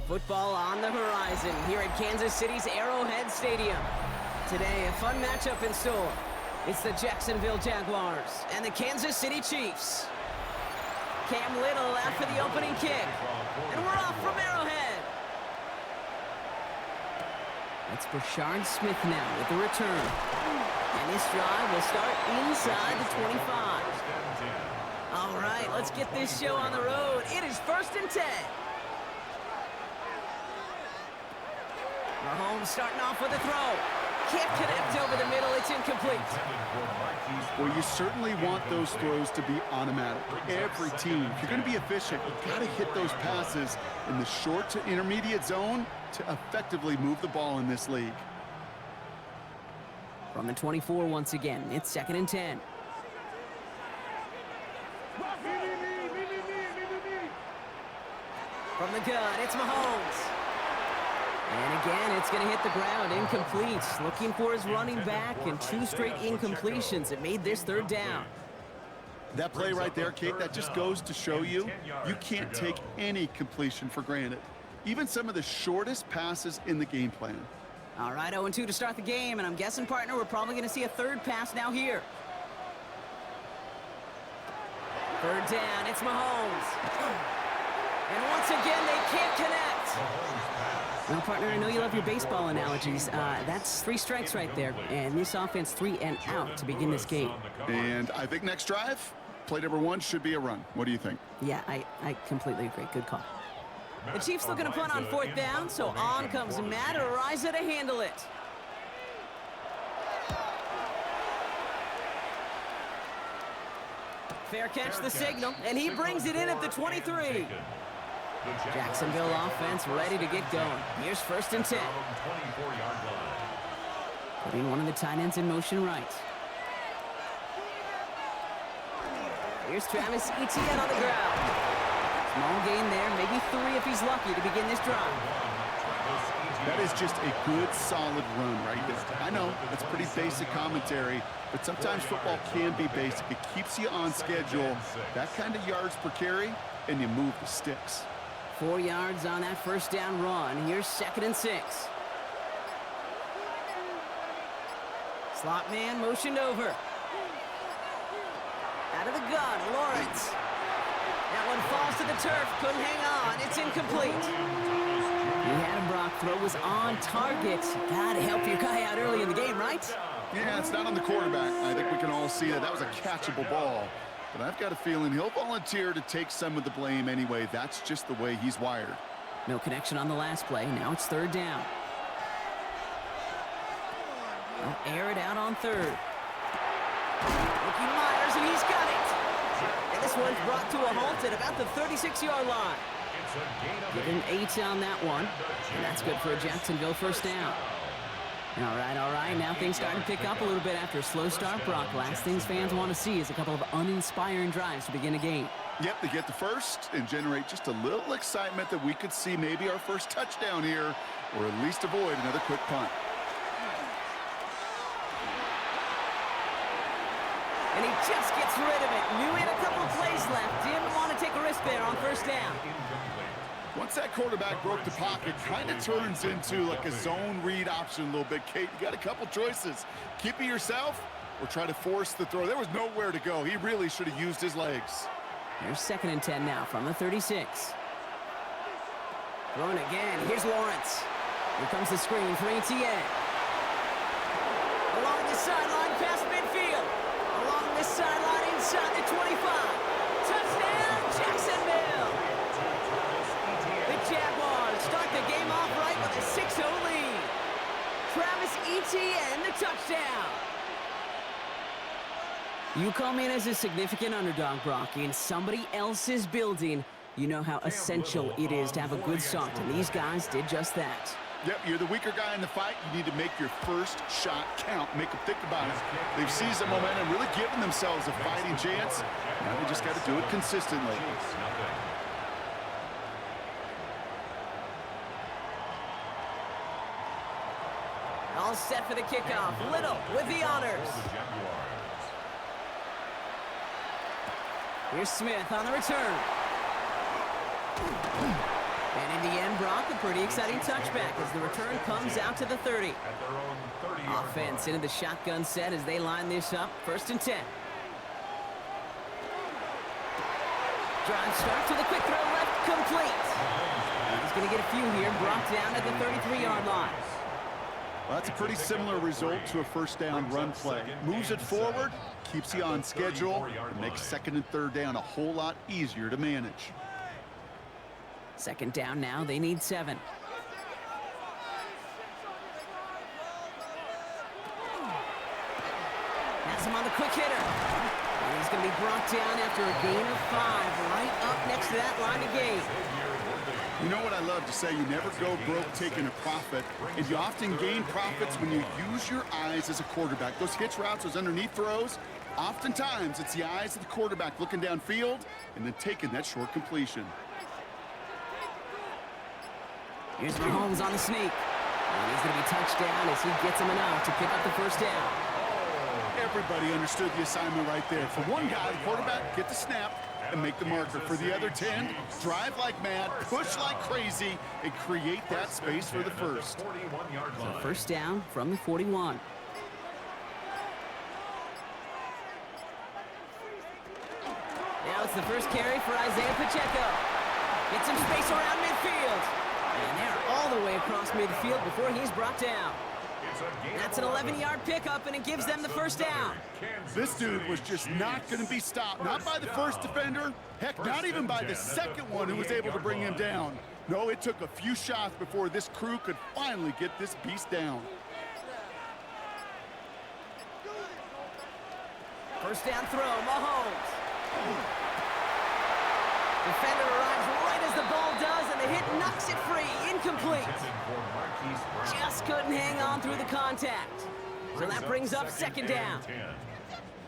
Football on the horizon here at Kansas City's Arrowhead Stadium. Today, a fun matchup in store. It's the Jacksonville Jaguars and the Kansas City Chiefs. Cam Little out for the opening kick. And we're off from Arrowhead. It's Brashard Smith now with the return. And this drive will start inside the 25. All right, let's get this show on the road. It is 1st and 10. Mahomes starting off with a throw. Can't connect over the middle. It's incomplete. Well, you certainly want those throws to be automatic. Every team, if you're going to be efficient, you've got to hit those passes in the short to intermediate zone to effectively move the ball in this league. From the 24 once again, it's 2nd and 10. From the gun, it's Mahomes. And again, it's going to hit the ground, incomplete. Looking for his running back, and 2 straight incompletions. It made this 3rd down. That play right there, Kate, that just goes to show you, you can't take any completion for granted. Even some of the shortest passes in the game plan. All right, 0-2 to start the game, and I'm guessing, partner, we're probably going to see a 3rd pass now here. 3rd down, it's Mahomes. And once again, they can't connect. Well, partner, I know you love your baseball analogies. That's 3 strikes right there. And this offense 3 and out to begin this game. And I think next drive, play number 1 should be a run. What do you think? Yeah, I completely agree. Good call. The Chiefs looking to punt on 4th down, so on comes Matt Araiza to handle it. Fair catch the signal, and he brings it in at the 23. Jacksonville offense ready to get going. Here's 1st and 10. Putting one of the tight ends in motion right. Here's Travis Etienne on the ground. Small gain there, maybe 3 if he's lucky to begin this drive. That is just a good, solid run right there. I know, that's pretty basic commentary, but sometimes football can be basic. It keeps you on schedule. That kind of yards per carry, and you move the sticks. 4 yards on that 1st down run. Here's 2nd and 6. Slot man motioned over. Out of the gun, Lawrence. That one falls to the turf. Couldn't hang on. It's incomplete. You had him, Brock. Throw was on target. Gotta help your guy out early in the game, right? Yeah, it's not on the quarterback. I think we can all see that. That was a catchable ball. But I've got a feeling he'll volunteer to take some of the blame anyway. That's just the way he's wired. No connection on the last play. Now it's 3rd down. They'll air it out on 3rd. Ricky Myers, and he's got it. And this one's brought to a halt at about the 36-yard line. Give him 8 on that one. And that's good for a Jacksonville 1st down. All right. Now things starting to pick up a little bit after a slow start, Brock. Last things fans want to see is a couple of uninspiring drives to begin a game. Yep, they get the first and generate just a little excitement that we could see maybe our first touchdown here, or at least avoid another quick punt. And he just gets rid of it. Knew he had a couple of plays left. Didn't want to take a risk there on 1st down. Once that quarterback broke the pocket, kind of turns into like a zone read option a little bit. Kate, you got a couple choices. Keep it yourself or try to force the throw. There was nowhere to go. He really should have used his legs. Here's 2nd and 10 now from the 36. Throwing again. Here's Lawrence. Here comes the screen for Etienne. Along the sideline past midfield. Along this sideline inside the 25. Touchdown, Jacksonville! The Jaguars start the game off right with a 6-0 lead. Travis Etienne, the touchdown. You come in as a significant underdog, Brock, in somebody else's building. You know how essential it is to have a good start, and these guys did just that. Yep, you're the weaker guy in the fight. You need to make your first shot count. Make them think about it. They've seized the momentum, really given themselves a fighting chance. Now they just got to do it consistently. All set for the kickoff. Little with the honors. Here's Smith on the return. And in the end, Brock, up a pretty exciting touchback as the return comes out to the 30. Offense into the shotgun set as they line this up. 1st and 10. Drive start to the quick throw left, complete. He's going to get a few here, brought down at the 33-yard line. Well, that's a pretty similar result to a 1st down run play. Moves it forward, keeps you on schedule, and makes 2nd and 3rd down a whole lot easier to manage. 2nd down now, they need 7. Has him on the quick hitter. And he's going to be brought down after a gain of 5, right up next to that line of gain. You know what I love to say? You never go broke taking a profit, and you often gain profits when you use your eyes as a quarterback. Those hitch routes, those underneath throws, oftentimes it's the eyes of the quarterback looking downfield and then taking that short completion. Here's Mahomes on the sneak. And he's going to be touched down as he gets him enough to pick up the 1st down. Everybody understood the assignment right there. For one guy, the quarterback, get the snap and make the marker. For the other 10, drive like mad, push like crazy, and create that space for the 1st. So 1st down from the 41. Now it's the 1st carry for Isaiah Pacheco. Gets some space around midfield. And they're all the way across midfield before he's brought down. That's an 11-yard pickup, and it gives them the 1st down. This dude was just not going to be stopped. Not by the 1st defender. Heck, not even by the 2nd one who was able to bring him down. No, it took a few shots before this crew could finally get this beast down. 1st down throw, Mahomes. Defender arrives right as the ball does, and the hit knocks it free. Incomplete. Just couldn't hang on through the contact. So that brings up 2nd down.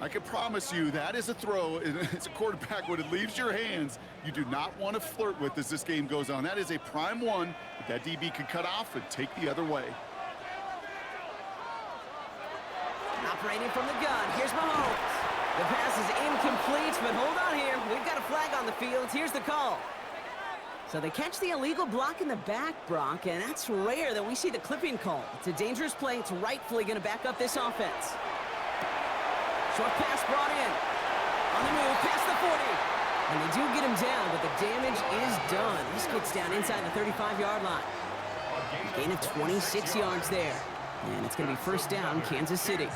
I can promise you that is a throw. It's a quarterback when it leaves your hands. You do not want to flirt with as this game goes on. That is a prime one that DB could cut off and take the other way. Operating from the gun, here's Mahomes. The pass is incomplete, but hold on here. We've got a flag on the field. Here's the call. So they catch the illegal block in the back, Brock, and that's rare that we see the clipping call. It's a dangerous play. It's rightfully going to back up this offense. Short pass brought in. On the move, past the 40. And they do get him down, but the damage is done. This gets down inside the 35-yard line. Gain of 26 yards there. And it's going to be 1st down, Kansas City.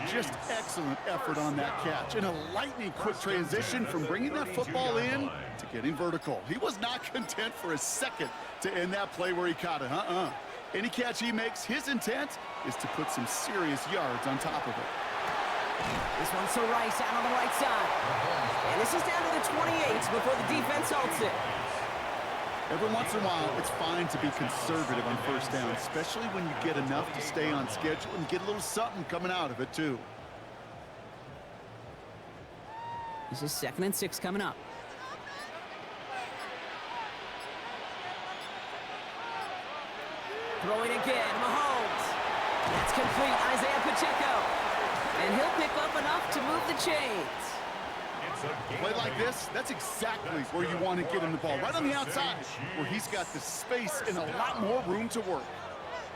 Just excellent effort on that catch. And a lightning quick transition from bringing that football in to getting vertical. He was not content for a second to end that play where he caught it. Any catch he makes, his intent is to put some serious yards on top of it. This one's to Rice out on the right side. And this is down to the 28 before the defense halts it. Every once in a while, it's fine to be conservative on 1st down, especially when you get enough to stay on schedule and get a little something coming out of it, too. This is 2nd and 6 coming up. Throwing again, Mahomes. That's complete, Isaiah Pacheco. And he'll pick up enough to move the chains. Play like this, that's exactly where you want to get him the ball. Right on the outside, where he's got the space and a lot more room to work.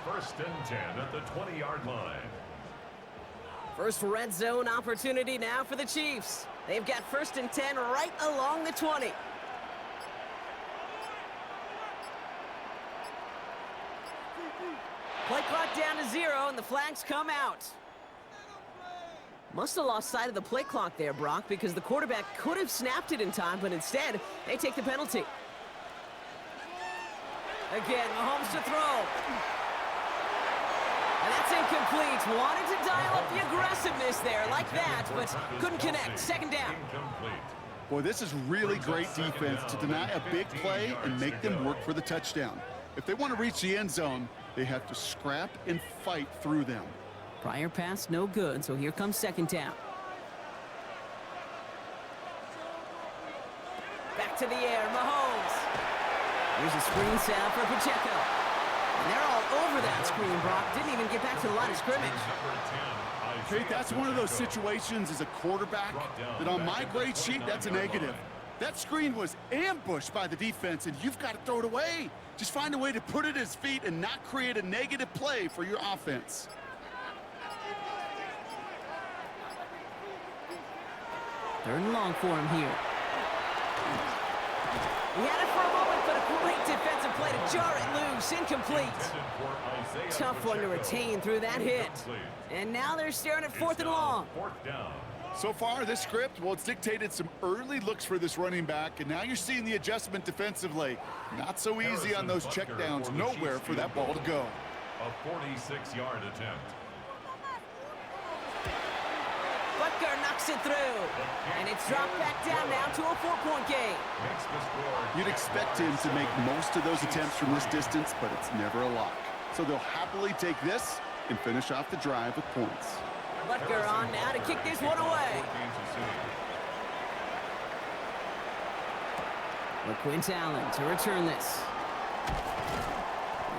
1st and 10 at the 20-yard line. First red zone opportunity now for the Chiefs. They've got 1st and 10 right along the 20. Play clock down to 0, and the flags come out. Must have lost sight of the play clock there, Brock, because the quarterback could have snapped it in time, but instead, they take the penalty. Again, Mahomes to throw. And that's incomplete. Wanted to dial up the aggressiveness there like that, but couldn't connect. 2nd down. Boy, this is really great defense to deny a big play and make them work for the touchdown. If they want to reach the end zone, they have to scrap and fight through them. Prior pass, no good, so here comes 2nd down. Back to the air, Mahomes. Here's a screen set up for Pacheco. And they're all over that screen, Brock. Didn't even get back to the line of scrimmage. Okay, that's one of those situations as a quarterback that on my grade sheet, that's a negative. That screen was ambushed by the defense, and you've got to throw it away. Just find a way to put it at his feet and not create a negative play for your offense. Third and long for him here. He had it for a moment, but a great defensive play to jar it loose. Incomplete. Tough one to retain through that hit. And now they're staring at 4th and long. So far, this script, well, it's dictated some early looks for this running back, and now you're seeing the adjustment defensively. Not so easy on those checkdowns. Nowhere for that ball to go. A 46-yard attempt. Butker knocks it through. And it's dropped back down now to a 4-point game. You'd expect him to make most of those attempts from this distance, but it's never a lock. So they'll happily take this and finish off the drive with points. Butker on now to kick this one away. LaQuint Allen to return this.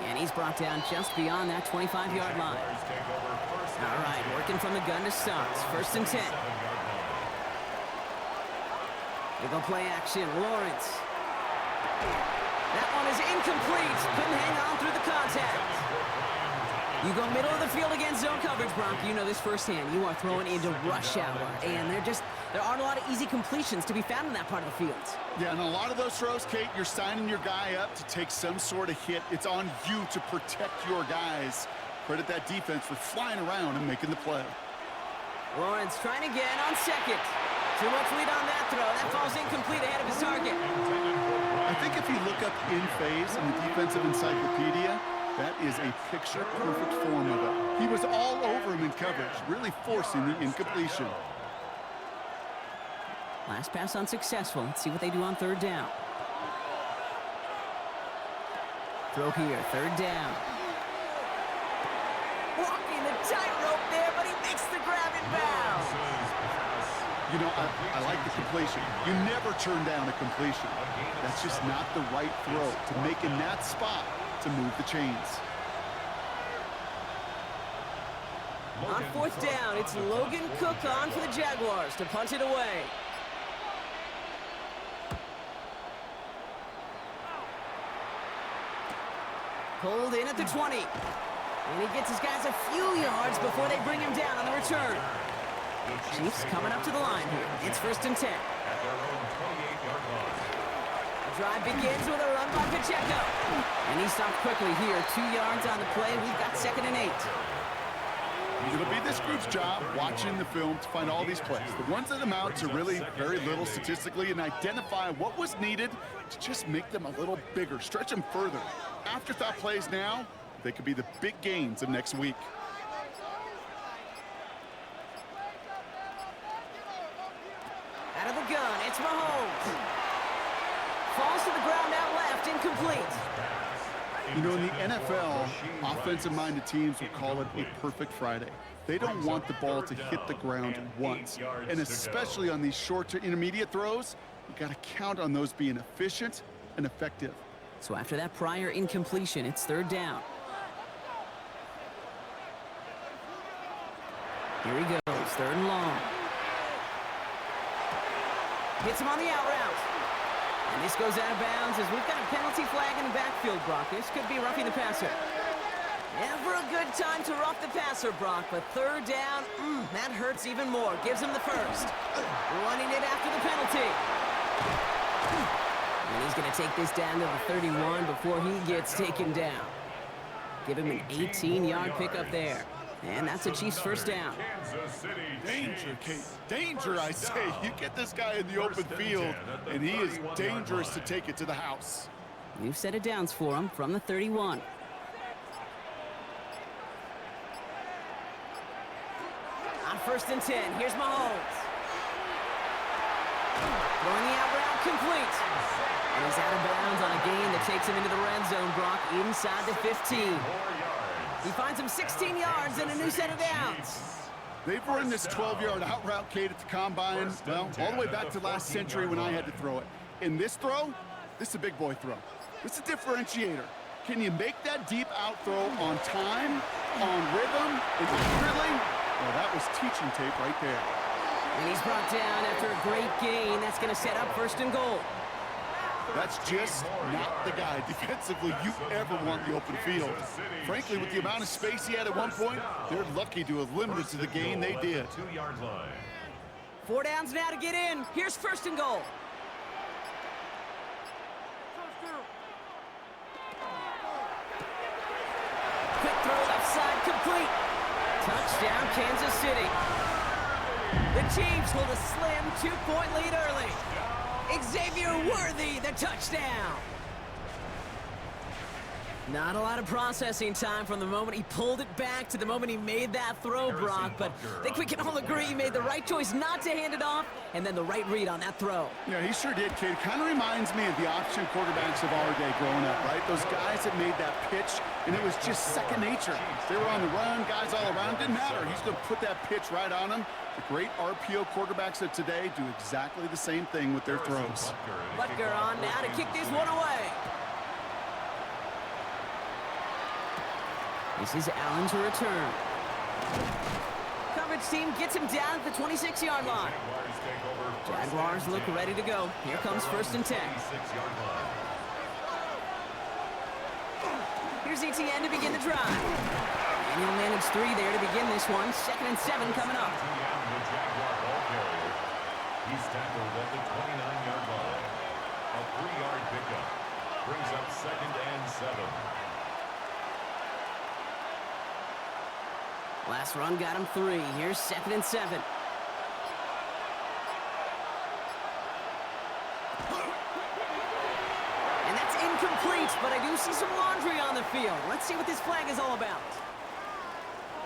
And he's brought down just beyond that 25-yard line. All right, working from the gun to start. 1st and 10. They go play action. Lawrence. That one is incomplete. Couldn't hang on through the contact. You go middle of the field against zone coverage, Brock. You know this firsthand. You are throwing into rush hour, and there aren't a lot of easy completions to be found in that part of the field. Yeah, and a lot of those throws, Kate, you're signing your guy up to take some sort of hit. It's on you to protect your guys. Credit that defense for flying around and making the play. Lawrence trying again on 2nd. Too much lead on that throw. That falls incomplete ahead of his target. I think if you look up in phase in the defensive encyclopedia, that is a picture-perfect form of it. He was all over him in coverage, really forcing the incompletion. Last pass unsuccessful. Let's see what they do on 3rd down. Throw here, 3rd down. Walking the tightrope there, but he makes the grab in bounds. You know, I like the completion. You never turn down a completion. That's just not the right throw to make in that spot to move the chains. On 4th down, it's Logan Cook on for the Jaguars to punt it away. Pulled in at the 20. And he gets his guys a few yards before they bring him down on the return. Chiefs coming up to the line here. It's 1st and 10. The drive begins with a run by Pacheco. And he stopped quickly here. 2 yards on the play. We've got 2nd and 8. It'll be this group's job watching the film to find all these plays. The ones that amount to really very little statistically and identify what was needed to just make them a little bigger, stretch them further. Afterthought plays now, they could be the big gains of next week. Out of the gun, it's Mahomes. Falls to the ground out left, incomplete. You know, in the NFL, offensive-minded teams will call it a perfect Friday. They don't want the ball to hit the ground once. And especially on these short to intermediate throws, you got to count on those being efficient and effective. So after that prior incompletion, it's 3rd down. Here he goes, 3rd and long. Hits him on the out route. And this goes out of bounds as we've got a penalty flag in the backfield, Brock. This could be roughing the passer. Never a good time to rough the passer, Brock, but 3rd down, that hurts even more. Gives him the 1st. Running it after the penalty. And he's going to take this down to the 31 before he gets taken down. Give him an 18-yard pickup there. And that's a Chiefs 1st down. Danger, Kate. Danger, I say. You get this guy in the open field, and he is dangerous to take it to the house. New set of downs for him from the 31. On 1st and 10, here's Mahomes. Throwing the out route complete. And he's out of bounds on a gain that takes him into the red zone, Brock, inside the 15. He finds him 16 yards and a new set of downs. They've run this 12-yard out route, Kate, at the combine, well, all the way back to last century when I had to throw it. In this throw, this is a big boy throw. This is a differentiator. Can you make that deep out throw on time, on rhythm, and accurately? Well, that was teaching tape right there. And he's brought down after a great gain. That's going to set up 1st and goal. That's just not the guy defensively you ever want the open field. Frankly, with the amount of space he had at one point, they're lucky to have limited to the gain they did. 2-yard line. 4 downs now to get in. Here's 1st and goal. Quick throw left side, complete. Touchdown, Kansas City. The Chiefs hold a slim 2-point lead early. Xavier Worthy, the touchdown. Not a lot of processing time from the moment he pulled it back to the moment he made that throw, Brock. But I think we can all agree he made the right choice not to hand it off, and then the right read on that throw. Yeah, he sure did, kid. Kind of reminds me of the option quarterbacks of our day growing up, right? Those guys that made that pitch, and it was just second nature. They were on the run, guys all around. Didn't matter. He's going to put that pitch right on them. The great RPO quarterbacks of today do exactly the same thing with their throws. Butker on now to kick this one away. This is Allen to return. Coverage team gets him down at the 26-yard line. Jaguars look ready to go. Here comes 1st and 10. Here's Etienne to begin the drive. And he'll manage 3 there to begin this one. 2nd and 7 coming up. He's tackled at the 29-yard line. A 3-yard pickup brings up 2nd and 7. Last run got him 3. Here's 2nd and 7. And that's incomplete, but I do see some laundry on the field. Let's see what this flag is all about.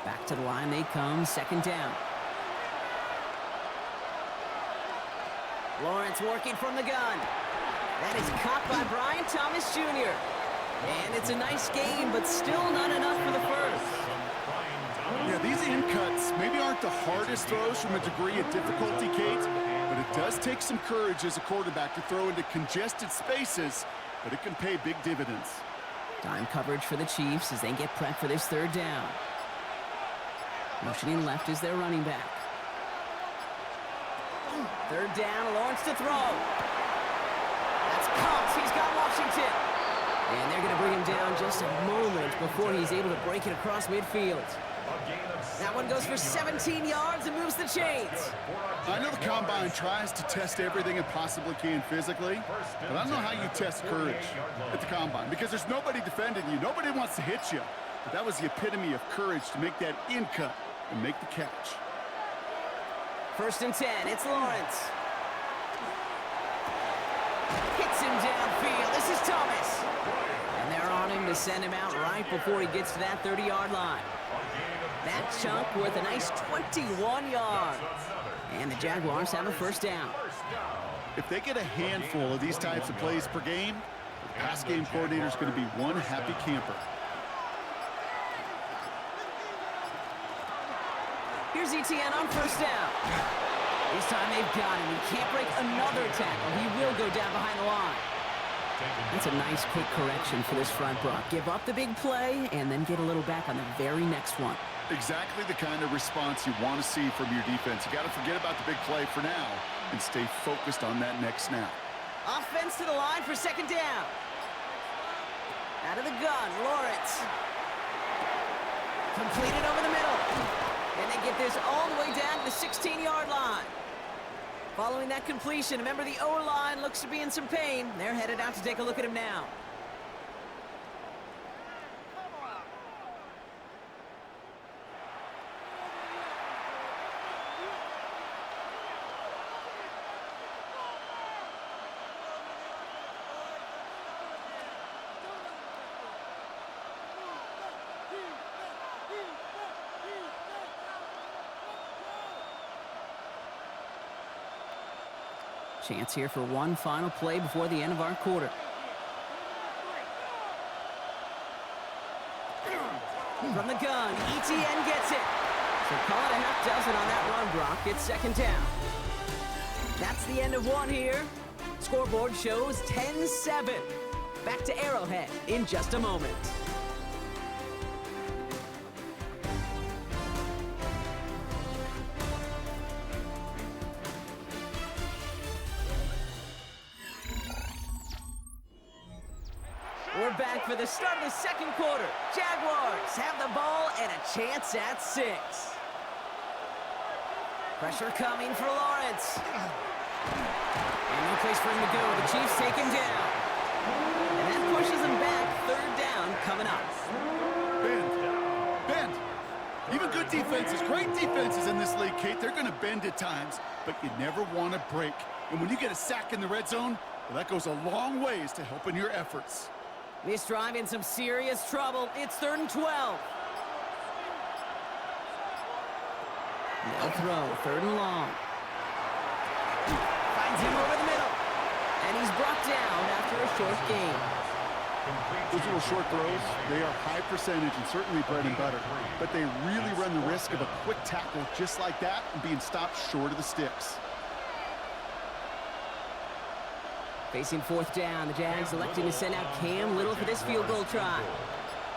Back to the line they come, 2nd down. Lawrence working from the gun. That is caught by Brian Thomas Jr. And it's a nice game, but still not enough for the first. Yeah, these in cuts maybe aren't the hardest throws from a degree of difficulty, Kate, but it does take some courage as a quarterback to throw into congested spaces, but it can pay big dividends. Time coverage for the Chiefs as they get prepped for this 3rd down. Motioning left is their running back. 3rd down, Lawrence to throw. That's Cox. He's got Washington. And they're going to bring him down just a moment before he's able to break it across midfield. That one goes for 17 yards and moves the chains. I know the Combine tries to test everything it possibly can physically, but I don't know how you test courage at the Combine because there's nobody defending you. Nobody wants to hit you. But that was the epitome of courage to make that in cut and make the catch. 1st and 10. It's Lawrence. Hits him downfield. This is Thomas. And they're on him to send him out right before he gets to that 30-yard line. That chunk worth a nice 21 yards. And the Jaguars have a 1st down. If they get a handful of these types of plays per game, the pass game coordinator is going to be one happy camper. Here's Etienne on 1st down. This time they've got him. He can't break another tackle. He will go down behind the line. That's a nice quick correction for this front, Brock. Give up the big play and then get a little back on the very next one. Exactly the kind of response you want to see from your defense. You got to forget about the big play for now and stay focused on that next snap. Offense to the line for 2nd down. Out of the gun, Lawrence. Completed over the middle. And they get this all the way down to the 16-yard line. Following that completion, remember the O-line looks to be in some pain. They're headed out to take a look at him now. Chance here for one final play before the end of our quarter. From the gun, Etienne gets it. So call it a half dozen on that run, Brock. It's 2nd down. That's the end of one here. Scoreboard shows 10-7. Back to Arrowhead in just a moment. back for the start of the second quarter. Jaguars have the ball and a chance at 6. Pressure coming for Lawrence. And no place for him to go. The Chiefs take him down. And that pushes him back. Third down coming up. Bend. Even good defenses, great defenses in this league, Kate, they're going to bend at times, but you never want to break. And when you get a sack in the red zone, well, that goes a long ways to helping your efforts. This drive in some serious trouble. It's 3rd and 12. No throw, 3rd and long. Finds him over the middle. And he's brought down after a short gain. Those little short throws, they are high percentage and certainly bread and butter. But they really run the risk of a quick tackle just like that and being stopped short of the sticks. Facing 4th down, the Jags electing to send out Cam Little for this field goal try.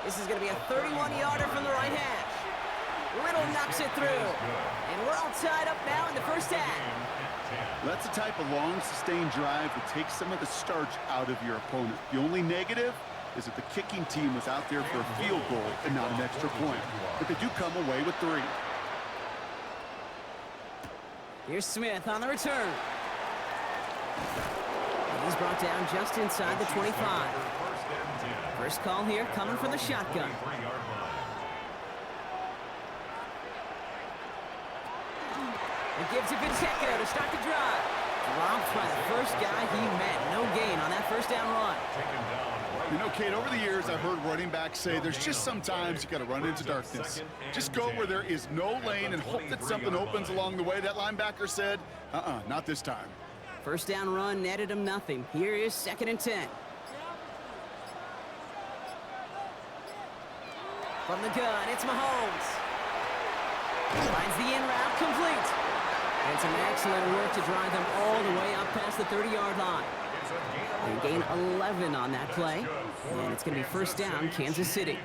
This is going to be a 31-yarder from the right hash. Little knocks it through. And we're all tied up now in the first half. That's the type of long, sustained drive that takes some of the starch out of your opponent. The only negative is that the kicking team was out there for a field goal and not an extra point. But they do come away with 3. Here's Smith on the return. And he's brought down just inside the 25. First call here coming from the shotgun. It gives it Pacheco to start the drive. Dropped by the first guy he met. No gain on that first down run. You know, Kate, over the years, I've heard running backs say there's just sometimes you got to run into darkness. Just go where there is no lane and hope that something opens along the way. That linebacker said, not this time. First down run netted him nothing. Here is 2nd and 10. From the gun, it's Mahomes. Finds the in route complete. And some excellent work to drive them all the way up past the 30-yard line. They gain 11 on that play. And it's going to be first down, Kansas City.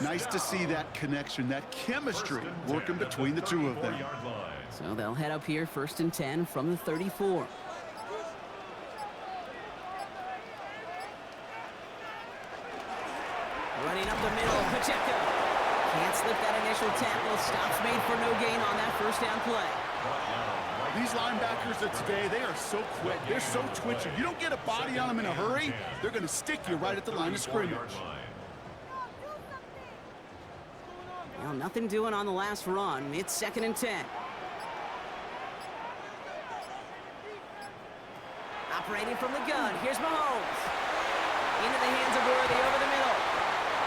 Nice to see that connection, that chemistry working between the two of them. So they'll head up here, 1st and 10 from the 34. Running up the middle, Pacheco. Can't slip that initial tackle. Stops made for no gain on that first down play. These linebackers of today, they are so quick. They're so twitchy. You don't get a body on them in a hurry, they're going to stick you right at the line of scrimmage. Well, nothing doing on the last run. It's 2nd and 10. Operating from the gun. Here's Mahomes. Into the hands of Worthy over the middle.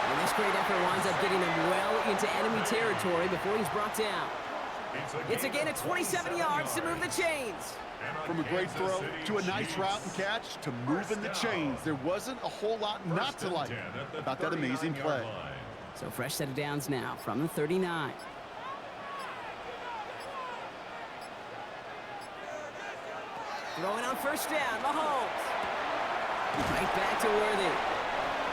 And this great effort winds up getting him well into enemy territory before he's brought down. It's a gain of 27 yards to move the chains. From a great throw to a nice route and catch to moving the chains. There wasn't a whole lot not to like about that amazing play. So fresh set of downs now from the 39. Throwing on first down, Mahomes. Right back to Worthy.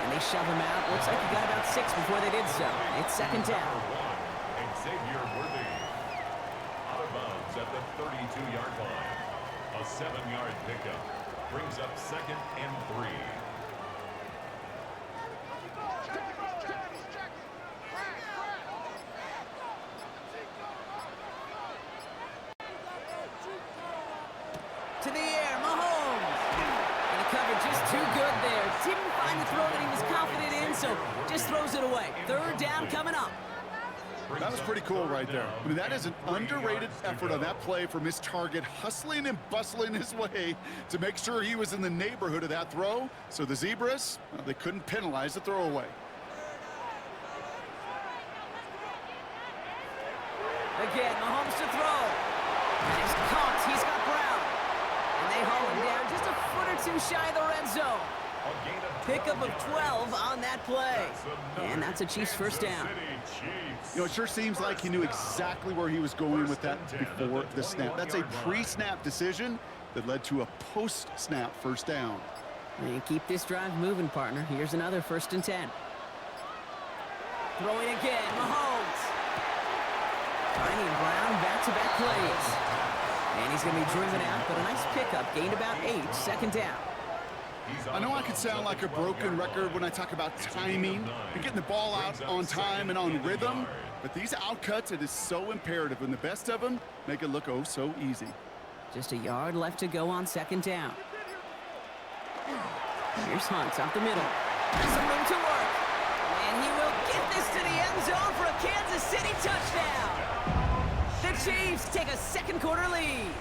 And they shove him out. Looks like he got about 6 before they did so. It's 2nd down. Xavier Worthy. Out of bounds at the 32-yard line. A 7-yard pickup. Brings up 2nd and 3. To the air, Mahomes. And the cover just too good there. Didn't find the throw that he was confident in, so just throws it away. 3rd down coming up. That was pretty cool right there. I mean, that is an underrated effort on that play from his target, hustling and bustling his way to make sure he was in the neighborhood of that throw. So the Zebras, well, they couldn't penalize the throwaway. Again, Mahomes to throw. And he's caught. He's got Brown. And they haul him down just a foot or two shy of the red zone. Pickup of 12 on that play. And that's a Chiefs first down. You know, it sure seems like he knew exactly where he was going with that before the snap. That's a pre-snap decision that led to a post-snap first down. And keep this drive moving, partner. Here's another 1st and 10. Throwing again, Mahomes. Finding Brown back-to-back plays. And he's going to be driven out, but a nice pickup. Gained about 8, 2nd down. I know I could sound like a broken record when I talk about timing and getting the ball out on time and on rhythm, but these outcuts, it is so imperative, and the best of them make it look oh so easy. Just a yard left to go on second down. Here's Hunt up the middle. Has some room to work. And he will get this to the end zone for a Kansas City touchdown. The Chiefs take a second quarter lead.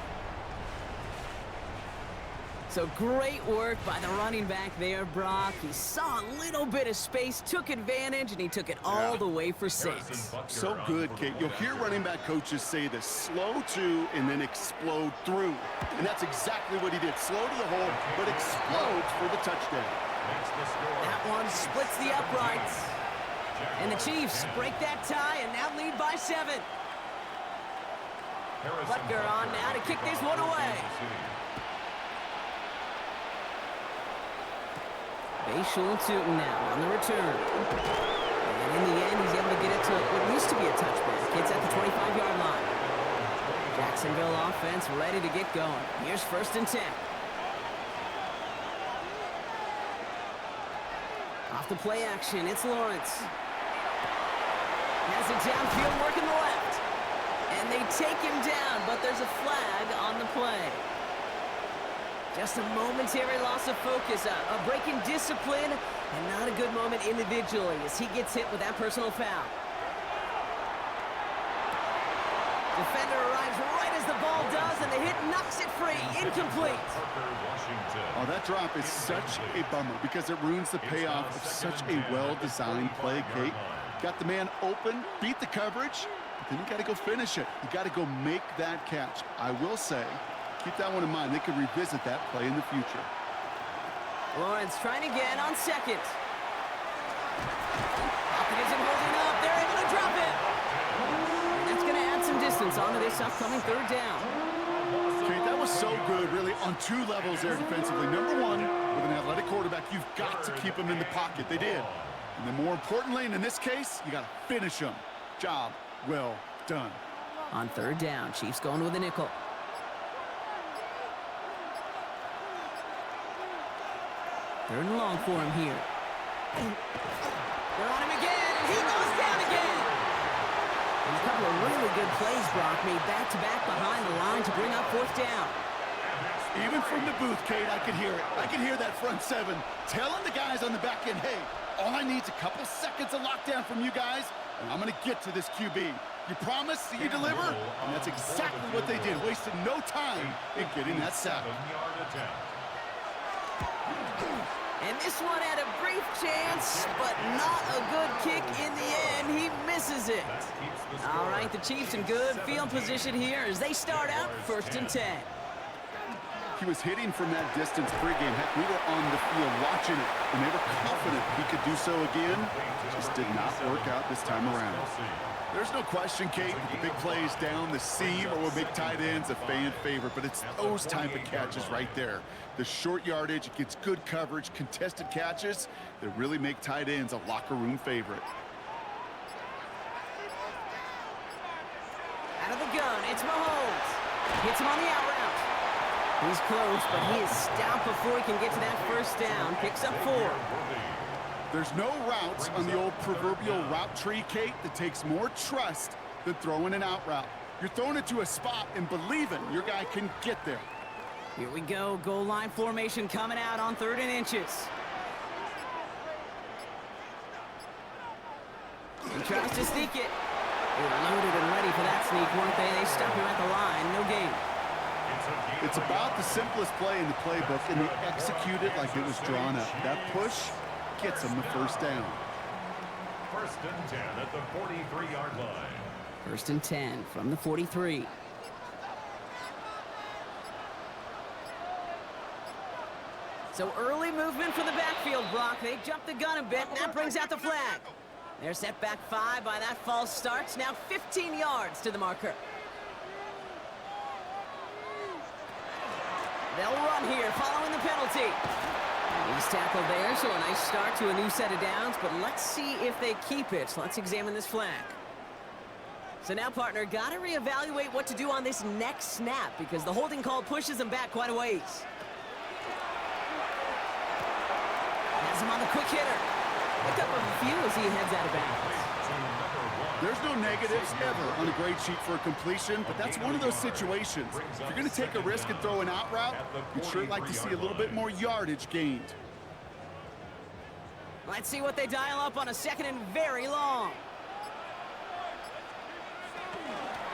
So great work by the running back there, Brock. He saw a little bit of space, took advantage, and he took it all the way for 6. So good, Kate. You'll hear running back coaches say this: slow to and then explode through. And that's exactly what he did. Slow to the hole, but explodes for the touchdown. That one splits the uprights. And the Chiefs break that tie and now lead by 7. Butker on now to kick this one away. Schultz-Newton now on the return. And in the end, he's able to get it to what used to be a touchback. It's at the 25-yard line. Jacksonville offense ready to get going. Here's 1st and 10. Off the play action, it's Lawrence. Has it downfield, working the left. And they take him down, but there's a flag on the play. Just a momentary loss of focus, a break in discipline, and not a good moment individually as he gets hit with that personal foul. Defender arrives right as the ball does, and the hit knocks it free. Incomplete. Oh, that drop is such a bummer because it ruins the payoff of such a well-designed play, Kate. Got the man open, beat the coverage, but then you got to go finish it. You got to go make that catch. I will say, keep that one in mind. They could revisit that play in the future. Lawrence trying again on second. Pocket isn't holding up. They're able to drop it. And that's going to add some distance onto this upcoming 3rd down. Okay, that was so good, really, on 2 levels there defensively. Number 1, with an athletic quarterback, you've got to keep him in the pocket. They did. And then more importantly, and in this case, you got to finish him. Job well done. On 3rd down, Chiefs going with a nickel. Third and long for him here. They're on him again, and he goes down again. And a couple of really good plays, Brock, made back-to-back behind the line to bring up 4th down. Even from the booth, Kate, I could hear it. I could hear that front 7 telling the guys on the back end, hey, all I need is a couple seconds of lockdown from you guys, and I'm going to get to this QB. You promise that you deliver? And that's exactly what they did, wasted no time in getting that sack. And this one had a brief chance, but not a good kick in the end. He misses it. All right, the Chiefs in good field position here as they start out 1st and 10. He was hitting from that distance pregame. Heck, we were on the field watching it, and they were confident he could do so again. Just did not work out this time around. There's no question, Kate, that the big plays down the seam or will make tight ends a fan favorite, but it's those type of catches right there. The short yardage, it gets good coverage, contested catches that really make tight ends a locker room favorite. Out of the gun, it's Mahomes. Hits him on the out route. He's close, but he is stopped before he can get to that 1st down. Picks up 4. There's no routes on the old proverbial route tree, Kate, that takes more trust than throwing an out route. You're throwing it to a spot and believing your guy can get there. Here we go. Goal line formation coming out on 3rd and inches. He tries to sneak it. They were loaded and ready for that sneak, weren't they? They stop him at the line. No gain. It's about the simplest play in the playbook, and they execute it like it was drawn up. That push gets them the 1st down. 1st and 10 at the 43-yard line. 1st and 10 from the 43. So early movement for the backfield, Brock. They jumped the gun a bit, and that brings out the flag. They're set back 5 by that false start. Now 15 yards to the marker. They'll run here following the penalty. He's tackled there, so a nice start to a new set of downs, but let's see if they keep it. So let's examine this flag. So now, partner, got to reevaluate what to do on this next snap because the holding call pushes them back quite a ways. Has him on the quick hitter. Picked up a few as he heads out of bounds. There's no negatives ever on a grade sheet for a completion, but that's one of those situations. If you're going to take a risk and throw an out route, you'd sure like to see a little bit more yardage gained. Let's see what they dial up on a second and very long.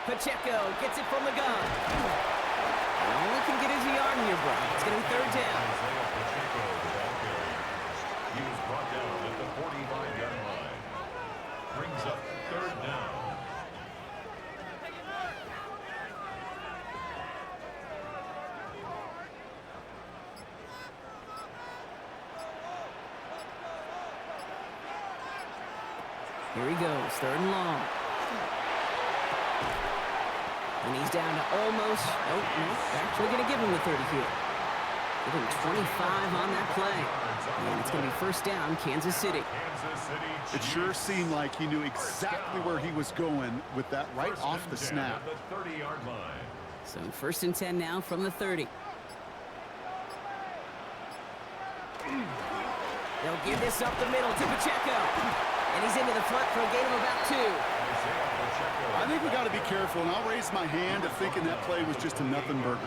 Pacheco gets it from the gun. Only can get his yard here, Brock. It's going to be third down. He was brought down at the 45-yard line. Brings up third down. Here he goes, third and long. And he's down to almost, nope, actually going to give him the 30 here. Give him 25 on that play. And it's going to be first down, Kansas City. It sure seemed like he knew exactly where he was going with that right off the snap. So first and 10 now from the 30. They'll give this up the middle to Pacheco. And he's into the front for a gain of about 2. I think we got to be careful, and I'll raise my hand of thinking that play was just a nothing burger.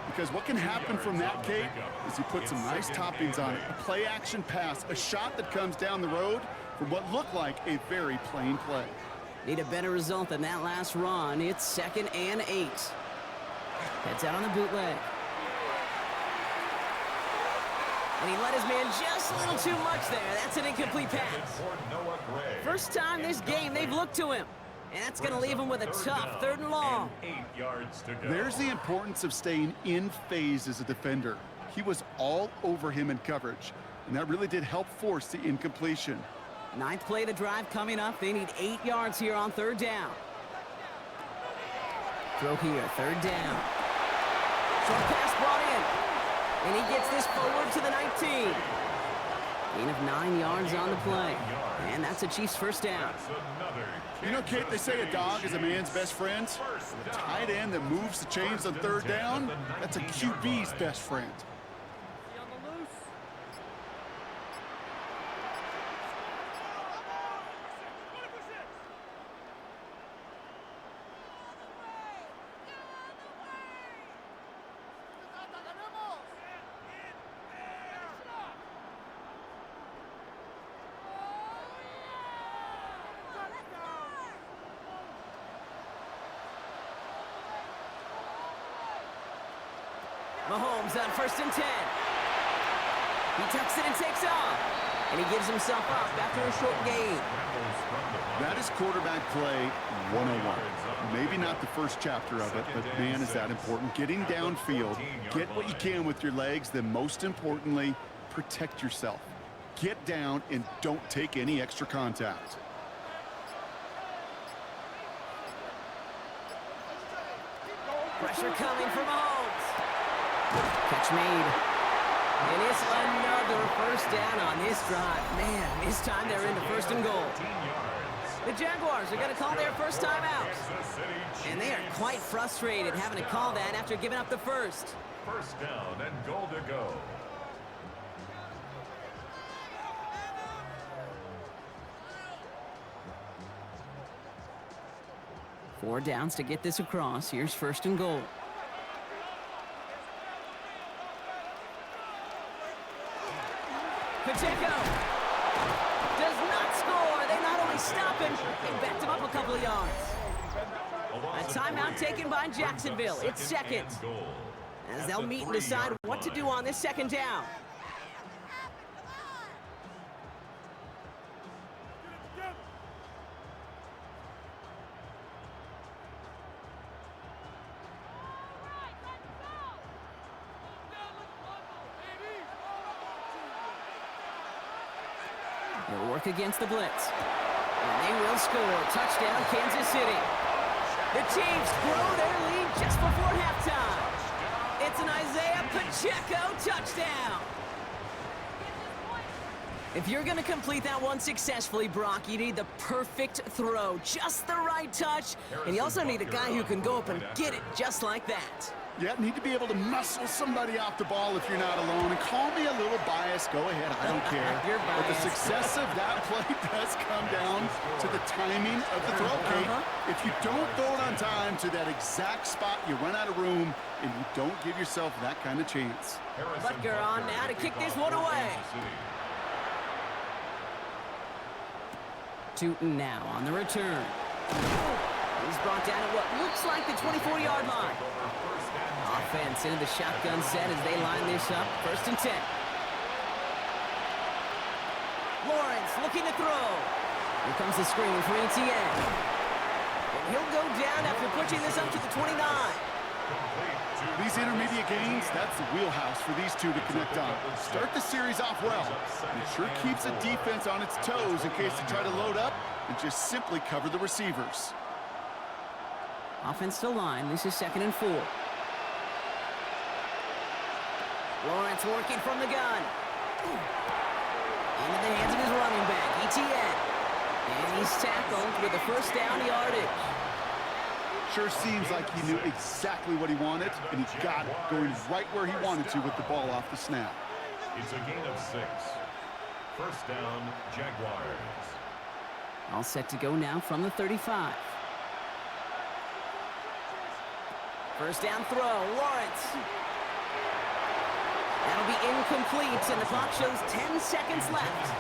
Because what can happen from that, Kate, is he put some nice toppings on it. A play-action pass, a shot that comes down the road from what looked like a very plain play. Need a better result than that last run. It's second and 8. Heads out on the bootleg. And he let his man just a little too much there. That's an incomplete pass. First time this game they've looked to him. And that's going to leave him with a tough third and long. 8 yards to go. There's the importance of staying in phase as a defender. He was all over him in coverage, and that really did help force the incompletion. Ninth play of the drive coming up. They need 8 yards here on third down. Throw here, third down. Short pass brought in. And he gets this forward to the 19. Gain of 9 yards on the play. And that's a Chiefs first down. You know, Kate, they say a dog is a man's best friend. The tight end that moves the chains on third down, that's a QB's best friend. Mahomes on first and 10. He tucks it and takes off. And he gives himself up after a short gain. That is quarterback play 101. Maybe not the first chapter of it, but man, is that important. Getting downfield, get what you can with your legs, then most importantly, protect yourself. Get down and don't take any extra contact. Pressure coming from Mahomes. Catch made. And it's another first down on this drive. Man, this time they're into first and goal. The Jaguars are going to call their first time out. And they are quite frustrated having to call that after giving up the first. First down and goal to go. Four downs to get this across. Here's first and goal. Pacheco does not score. They not only stop him, they backed him up a couple of yards. A timeout taken by Jacksonville. It's second. As they'll meet and decide what to do on this second down. They'll work against the blitz. And they will score. Touchdown, Kansas City. The Chiefs grow their lead just before halftime. It's an Isaiah Pacheco touchdown. If you're going to complete that one successfully, Brock, you need the perfect throw. Just the right touch. And you also need a guy who can go up and get it just like that. Yeah, need to be able to muscle somebody off the ball if you're not alone. And call me a little biased. Go ahead. I don't care. But the success of that play does come down to the timing of the throw, Kate. If you don't throw it on time to that exact spot, you run out of room, and you don't give yourself that kind of chance. Butker on now to kick this one away. Tootin now on the return. He's brought down at what looks like the 24-yard line. Offense into the shotgun set as they line this up. 1st and 10. Lawrence looking to throw. Here comes the screen for Etienne. And he'll go down after pushing this up to the 29. These intermediate gains, that's the wheelhouse for these two to connect on. Start the series off well. And it sure keeps the defense on its toes in case they try to load up and just simply cover the receivers. Offense to line. This is 2nd and 4. Lawrence working from the gun. Into the hands of his running back, Etienne. And he's tackled with a 1st down yardage. Sure seems like he knew exactly what he wanted, and he got it, going right where he wanted to with the ball off the snap. It's a gain of 6. 1st down, Jaguars. All set to go now from the 35. 1st down throw, Lawrence. That'll be incomplete, and the clock shows 10 seconds left.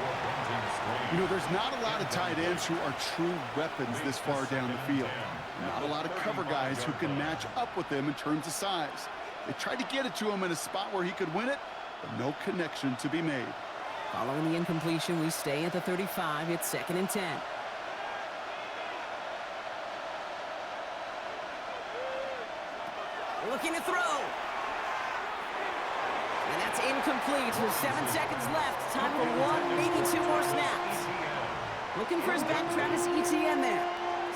You know, there's not a lot of tight ends who are true weapons this far down the field. Not a lot of cover guys who can match up with them in terms of size. They tried to get it to him in a spot where he could win it, but no connection to be made. Following the incompletion, we stay at the 35. It's 2nd and 10. Looking to throw. And that's incomplete. With 7 seconds left. Time for 1, maybe 2 more snaps. Looking for his back, Travis Etienne there.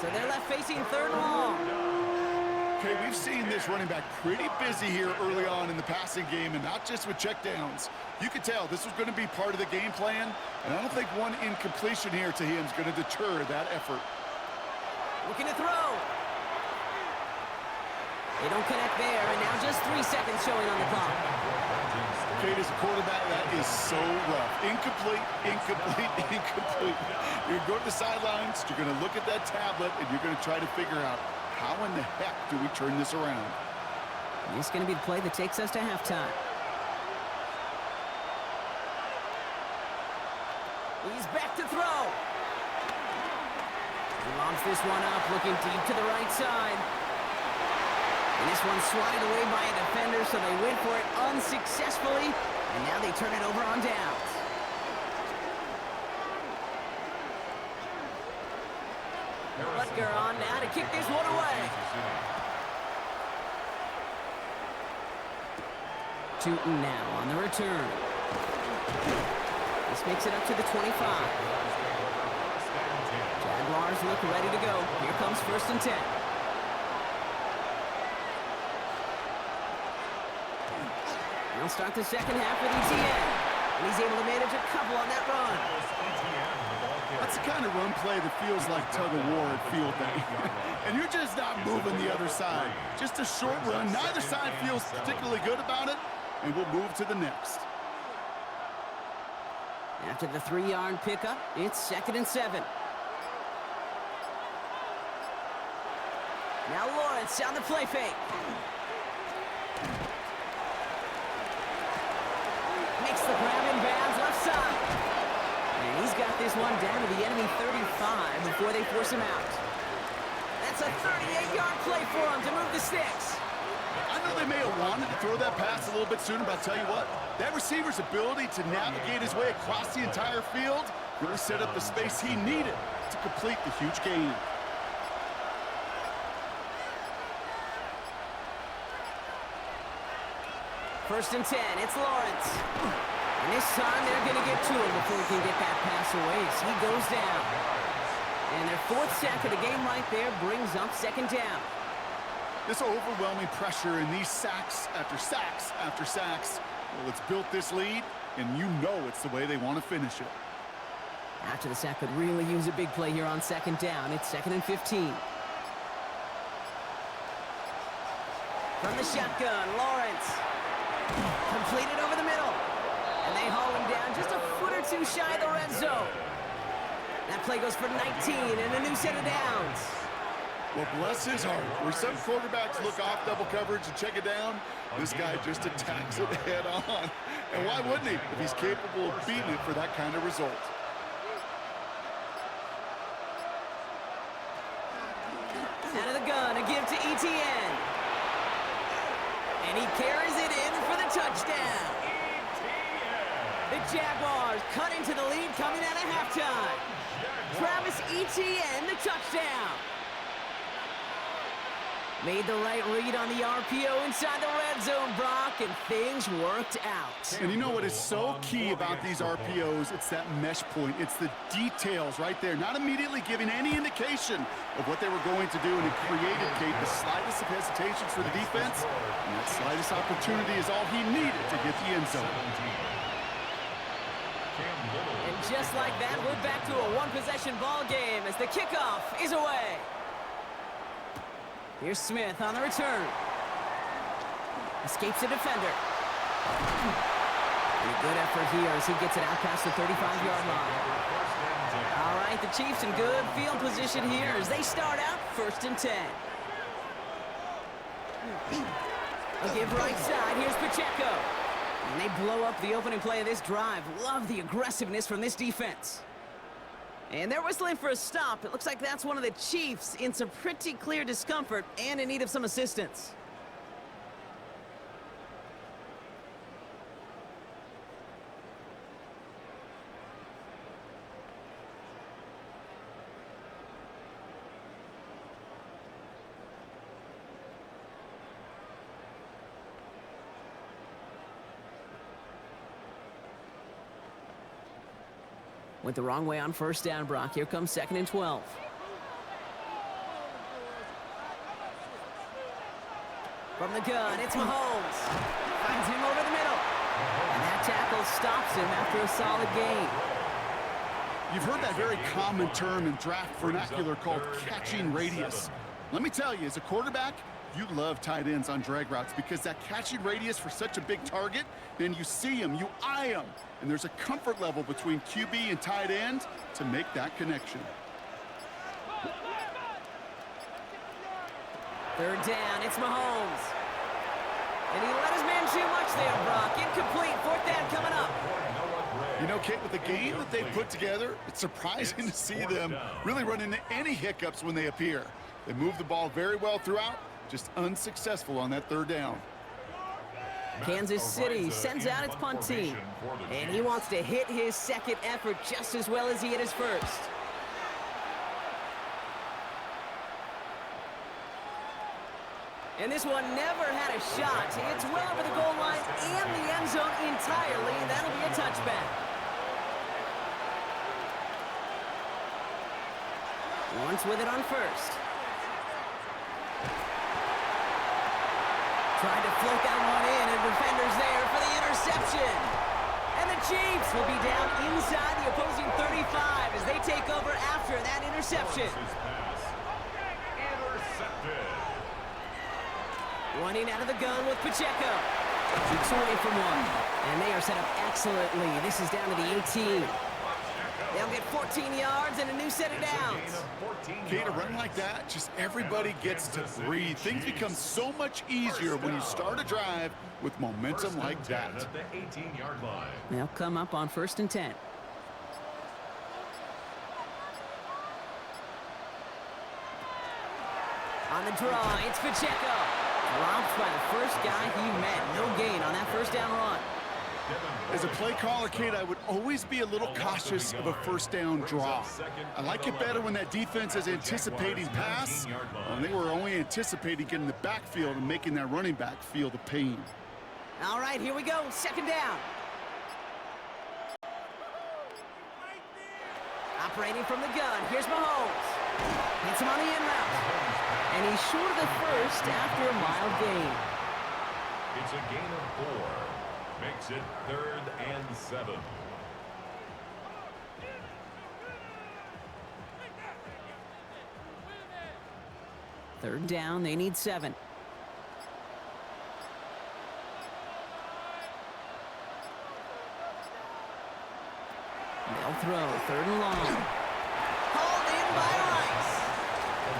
So they're left facing 3rd and long. Okay, we've seen this running back pretty busy here early on in the passing game, and not just with checkdowns. You could tell this was going to be part of the game plan, and I don't think one incompletion here to him is going to deter that effort. Looking to throw. They don't connect there, and now just 3 seconds showing on the clock. Kate, as a quarterback, that is so rough. Incomplete, incomplete, incomplete. You're going to go to the sidelines, you're going to look at that tablet, and you're going to try to figure out how in the heck do we turn this around. This is going to be the play that takes us to halftime. He's back to throw. He launches this one up, looking deep to the right side. And this one's swatted away by a defender, so they went for it unsuccessfully, and now they turn it over on downs. Butker on now to kick this one away. Tootin now on the return. This makes it up to the 25. Jaguars look ready to go. Here comes 1st and 10. They'll start the 2nd half with Etienne. And he's able to manage a couple on that run. That's the kind of run play that feels like tug-of-war at field day. And you're just not moving the other side. Just a short run. Neither side feels particularly good about it. And we'll move to the next. After the 3-yard pickup, it's 2nd and 7. Now Lawrence on the play fake. Makes the grab in bounds left side. And he's got this one down to the enemy 35 before they force him out. That's a 38-yard play for him to move the sticks. I know they may have wanted to throw that pass a little bit sooner, but I'll tell you what, that receiver's ability to navigate his way across the entire field really set up the space he needed to complete the huge gain. First and 10, it's Lawrence. And this time they're going to get to him before he can get that pass away as he goes down. And their 4th sack of the game right there brings up 2nd down. This overwhelming pressure and these sacks after sacks after sacks, well, it's built this lead, and you know it's the way they want to finish it. After the sack could really use a big play here on 2nd down. It's 2nd and 15. From the shotgun, Lawrence. Completed over the middle. And they haul him down just a foot or two shy of the red zone. That play goes for 19 and a new set of downs. Well, bless his heart. Where some quarterbacks look off double coverage and check it down, this guy just attacks it head on. And why wouldn't he if he's capable of beating it for that kind of result? Out of the gun, a give to Etienne. And he carries it in for the touchdown. The Jaguars cut into the lead coming out of halftime. Travis Etienne, the touchdown. Made the right read on the RPO inside the red zone, Brock, and things worked out. And you know what is so key about these RPOs? It's that mesh point. It's the details right there. Not immediately giving any indication of what they were going to do, and it created, Kate, the slightest of hesitations for the defense. And that slightest opportunity is all he needed to hit the end zone. And just like that, we're back to a one-possession ball game as the kickoff is away. Here's Smith on the return. Escapes a defender. And a good effort here as he gets it out past the 35-yard line. All right, the Chiefs in good field position here as they start out 1st and 10. A give right side. Here's Pacheco. And they blow up the opening play of this drive. Love the aggressiveness from this defense. And they're whistling for a stop. It looks like that's one of the Chiefs in some pretty clear discomfort and in need of some assistance. Went the wrong way on 1st down, Brock. Here comes 2nd and 12. From the gun, it's Mahomes. Finds him over the middle. And that tackle stops him after a solid gain. You've heard that very common term in draft vernacular called catching radius. Let me tell you, as a quarterback, you love tight ends on drag routes because that catching radius for such a big target, then you see him, you eye him, and there's a comfort level between QB and tight end to make that connection. 3rd down, it's Mahomes. And he let his man too much there, Brock. Incomplete, 4th down coming up. You know, Kate, with the game that they've put together, it's surprising to see them really run into any hiccups when they appear. They move the ball very well throughout, just unsuccessful on that 3rd down. Kansas City sends out its punt team, and he wants to hit his 2nd effort just as well as he hit his 1st. And this one never had a shot. It's well over the goal line and the end zone entirely, and that'll be a touchback. Lawrence with it on 1st. Tried to float that one in, and defenders there for the interception. And the Chiefs will be down inside the opposing 35 as they take over after that interception. Running out of the gun with Pacheco. Keeps away from one. And they are set up excellently. This is down to the 18. They'll get 14 yards and a new set of downs. Kate, a run like that, just everybody gets to breathe. Things become so much easier when you start a drive with momentum like that. They'll come up on 1st and 10. On the draw, it's Pacheco. Dropped by the first guy he met. No gain on that 1st down run. As a play caller, Kate, I would always be a little cautious of a 1st down draw. I like it better when that defense is anticipating pass, and they were only anticipating getting the backfield and making that running back feel the pain. All right, here we go. 2nd down. Operating from the gun. Here's Mahomes. Hits him on the in route. And he's short of the 1st after a mild gain. It's a gain of 4. Makes it 3rd and 7. Third down, they need 7. throw. 3rd and long. Hauled in by Rice.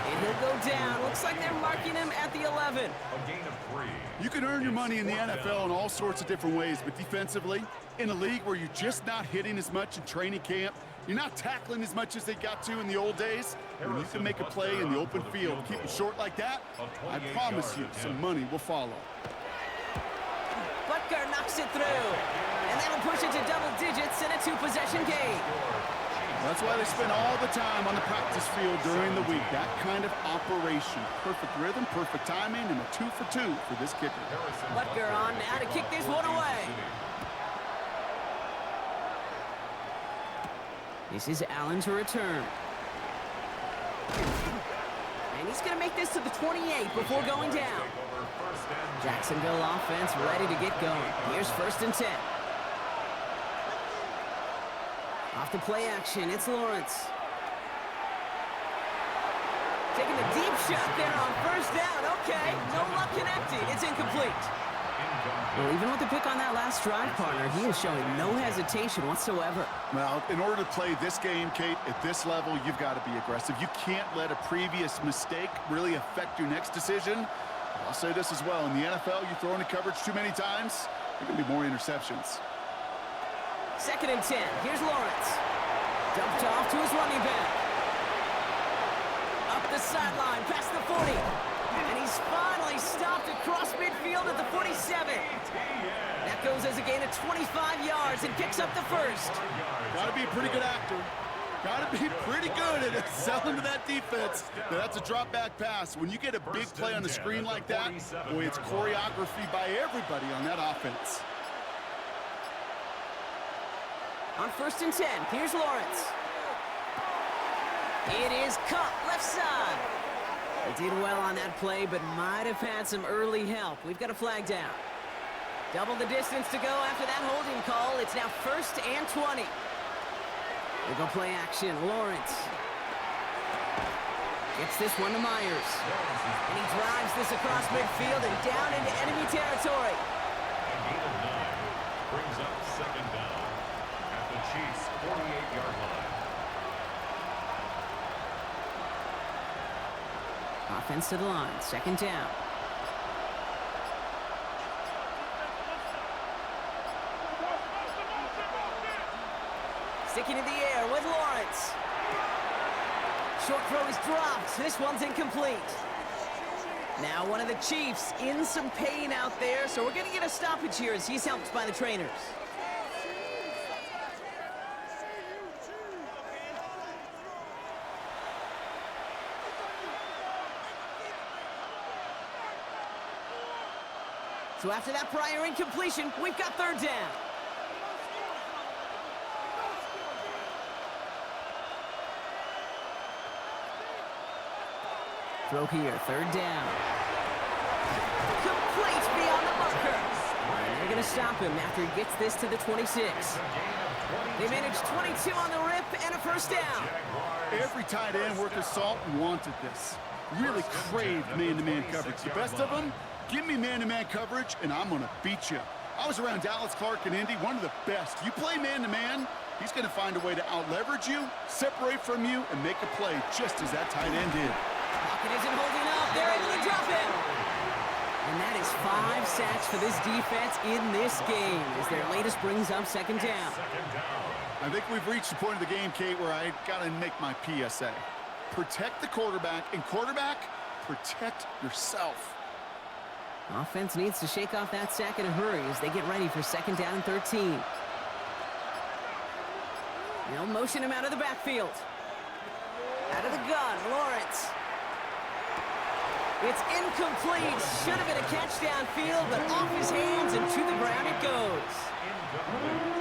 And he'll go down. Looks like they're marking him at the 11. A gain of 3. You can earn your money in the NFL in all sorts of different ways, but defensively, in a league where you're just not hitting as much in training camp, you're not tackling as much as they got to in the old days, when you can make a play in the open field, keep it short like that, I promise you some money will follow. Butker knocks it through. And that'll push it to double digits in a 2-possession game. That's why they spend all the time on the practice field during the week. That kind of operation. Perfect rhythm, perfect timing, and a 2 for 2 for this kicker. Butker on now to kick this one away. This is Allen to return. And he's going to make this to the 28 before going down. Jacksonville offense ready to get going. Here's 1st and 10. Off the play action, it's Lawrence. Taking a deep shot there on 1st down. Okay, no luck connecting. It's incomplete. Well, even with the pick on that last drive, partner, he is showing no hesitation whatsoever. Well, in order to play this game, Kate, at this level, you've got to be aggressive. You can't let a previous mistake really affect your next decision. I'll say this as well. In the NFL, you throw into coverage too many times, there can be more interceptions. 2nd and 10. Here's Lawrence. Dumped off to his running back. Up the sideline, past the 40. And he's finally stopped across midfield at the 47. That goes as a gain of 25 yards and picks up the 1st. Got to be a pretty good actor. Got to be pretty good at selling to that defense. Now, that's a drop back pass. When you get a big play on the screen like that, boy, it's choreography by everybody on that offense. On 1st and 10, here's Lawrence. It is Cup, left side. They did well on that play, but might have had some early help. We've got a flag down. Double the distance to go after that holding call. It's now 1st and 20. They go play action. Lawrence gets this one to Myers. And he drives this across midfield and down into enemy territory. A gain of 9 brings up 2nd down at the Chiefs' 48-yard line. Offense to the line. 2nd down. Sticking in the air with Lawrence. Short throw is dropped. This one's incomplete. Now one of the Chiefs in some pain out there, so we're going to get a stoppage here as he's helped by the trainers. So after that prior incompletion, we've got 3rd down. Throw here, 3rd down. Complete beyond the marker. And they're going to stop him after he gets this to the 26. They managed 22 on the rip and a 1st down. Every tight end worth his salt wanted this. Really craved man-to-man coverage. The best of them, give me man-to-man coverage, and I'm going to beat you. I was around Dallas Clark and Indy, one of the best. You play man-to-man, he's going to find a way to out-leverage you, separate from you, and make a play just as that tight end did. Pocket isn't holding up. They're able to drop him. And that is 5 sacks for this defense in this game as their latest brings up 2nd down. I think we've reached the point of the game, Kate, where I got to make my PSA. Protect the quarterback, and quarterback, protect yourself. Offense needs to shake off that sack in a hurry as they get ready for 2nd down and 13. They'll motion him out of the backfield. Out of the gun, Lawrence. It's incomplete. Should have been a catch downfield, but off his hands and to the ground it goes.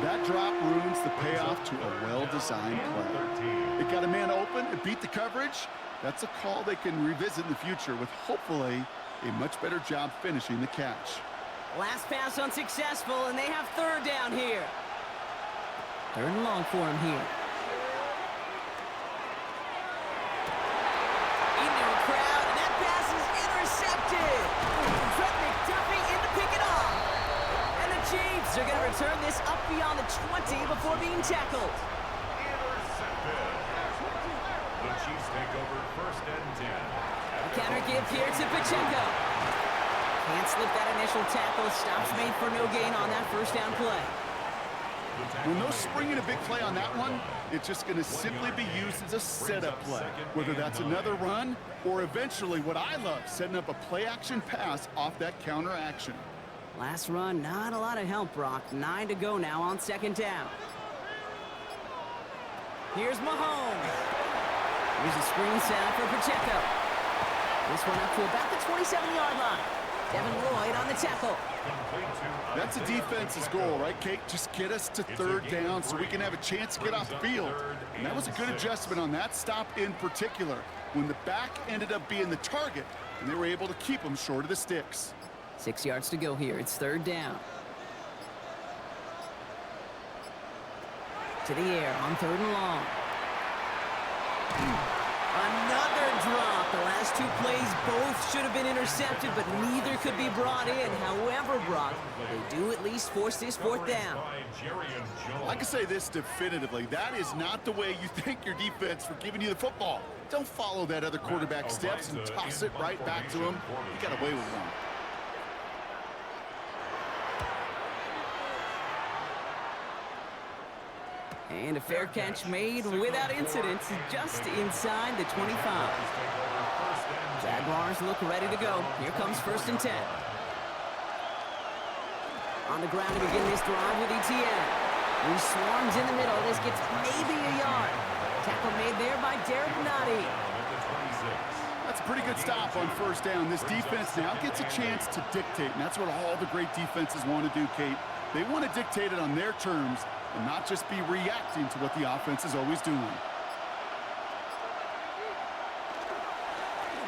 That drop ruins the payoff to a well-designed play. It got a man open, it beat the coverage. That's a call they can revisit in the future with hopefully a much better job finishing the catch. Last pass unsuccessful, and they have 3rd down here. 3rd and long for him here. Into a crowd, and that pass is intercepted. Trent McDuffie in to pick it off. And the Chiefs are going to return this up beyond the 20 before being tackled. counter give here to Pacheco. Can't slip that initial tackle. Stops made for no gain on that first down play. Well, no springing a big play on that one. It's just going to simply be used as a setup play, whether that's another run or eventually what I love, setting up a play-action pass off that counter action. Last run, not a lot of help, Brock. 9 to go now on second down. Here's Mahomes. Here's a screen sound for Pacheco. This one up to about the 27-yard line. Devin Lloyd on the tackle. That's a defense's goal, right, Kate? Just get us to third down so we can have a chance to get off the field. And that was a good adjustment on that stop in particular, when the back ended up being the target, and they were able to keep them short of the sticks. 6 yards to go here. It's third down. To the air on third and long. Another drop. The last two plays both should have been intercepted, but neither could be brought in. However, Brock, they do at least force this fourth down. I can say this definitively. That is not the way you thank your defense for giving you the football. Don't follow that other quarterback steps and toss it right back to him. You got away with one. And a fair catch made without incident, just inside the 25. Jaguars look ready to go. Here comes first and 10. On the ground to begin this drive with ETN. He swarms in the middle. This gets maybe a yard. Tackle made there by Derek Nottie. That's a pretty good stop on first down. This defense now gets a chance to dictate, and that's what all the great defenses want to do, Kate. They want to dictate it on their terms and not just be reacting to what the offense is always doing.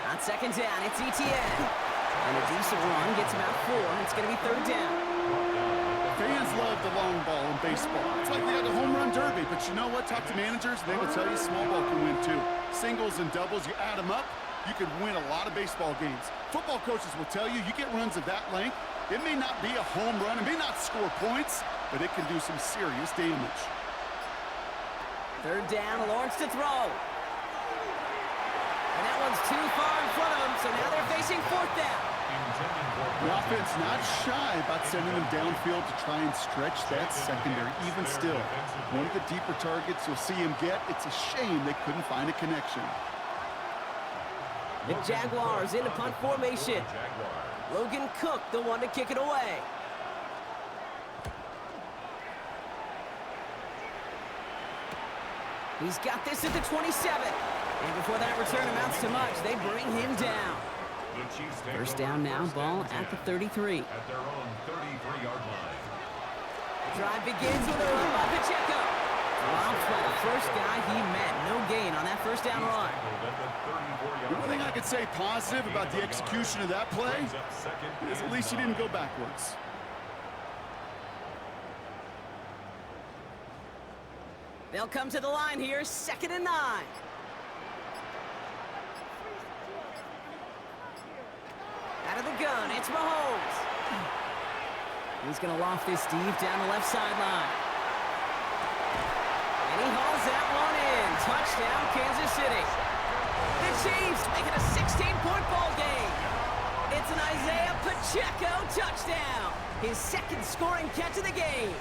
On second down, it's ETN. And a decent run gets about 4. It's going to be third down. Fans love the long ball in baseball. It's like they got the home run derby, but you know what? Talk to managers, they will tell you small ball can win too. Singles and doubles, you add them up, you can win a lot of baseball games. Football coaches will tell you, you get runs of that length, it may not be a home run, it may not score points, but it can do some serious damage. Third down, Lawrence to throw. And that one's too far in front of him, so now they're facing fourth down. The offense not shy about sending them downfield to try and stretch that secondary. Even still, one of the deeper targets you'll see him get, it's a shame they couldn't find a connection. The Jaguars into punt formation. Logan Cook, the one to kick it away. He's got this at the 27. And before that return amounts to much, they bring him down. First down now, ball at the 33. At their own 33-yard line. The drive begins with a run by Pacheco. Drops by the first guy he met. No gain on that first down run. The one thing I could say positive about the execution of that play is at least he didn't go backwards. They'll come to the line here, 2nd and 9. Out of the gun, it's Mahomes. He's going to loft this deep down the left sideline. And he hauls that one in. Touchdown, Kansas City. The Chiefs make it a 16-point ball game. It's an Isaiah Pacheco touchdown. His second scoring catch of the game.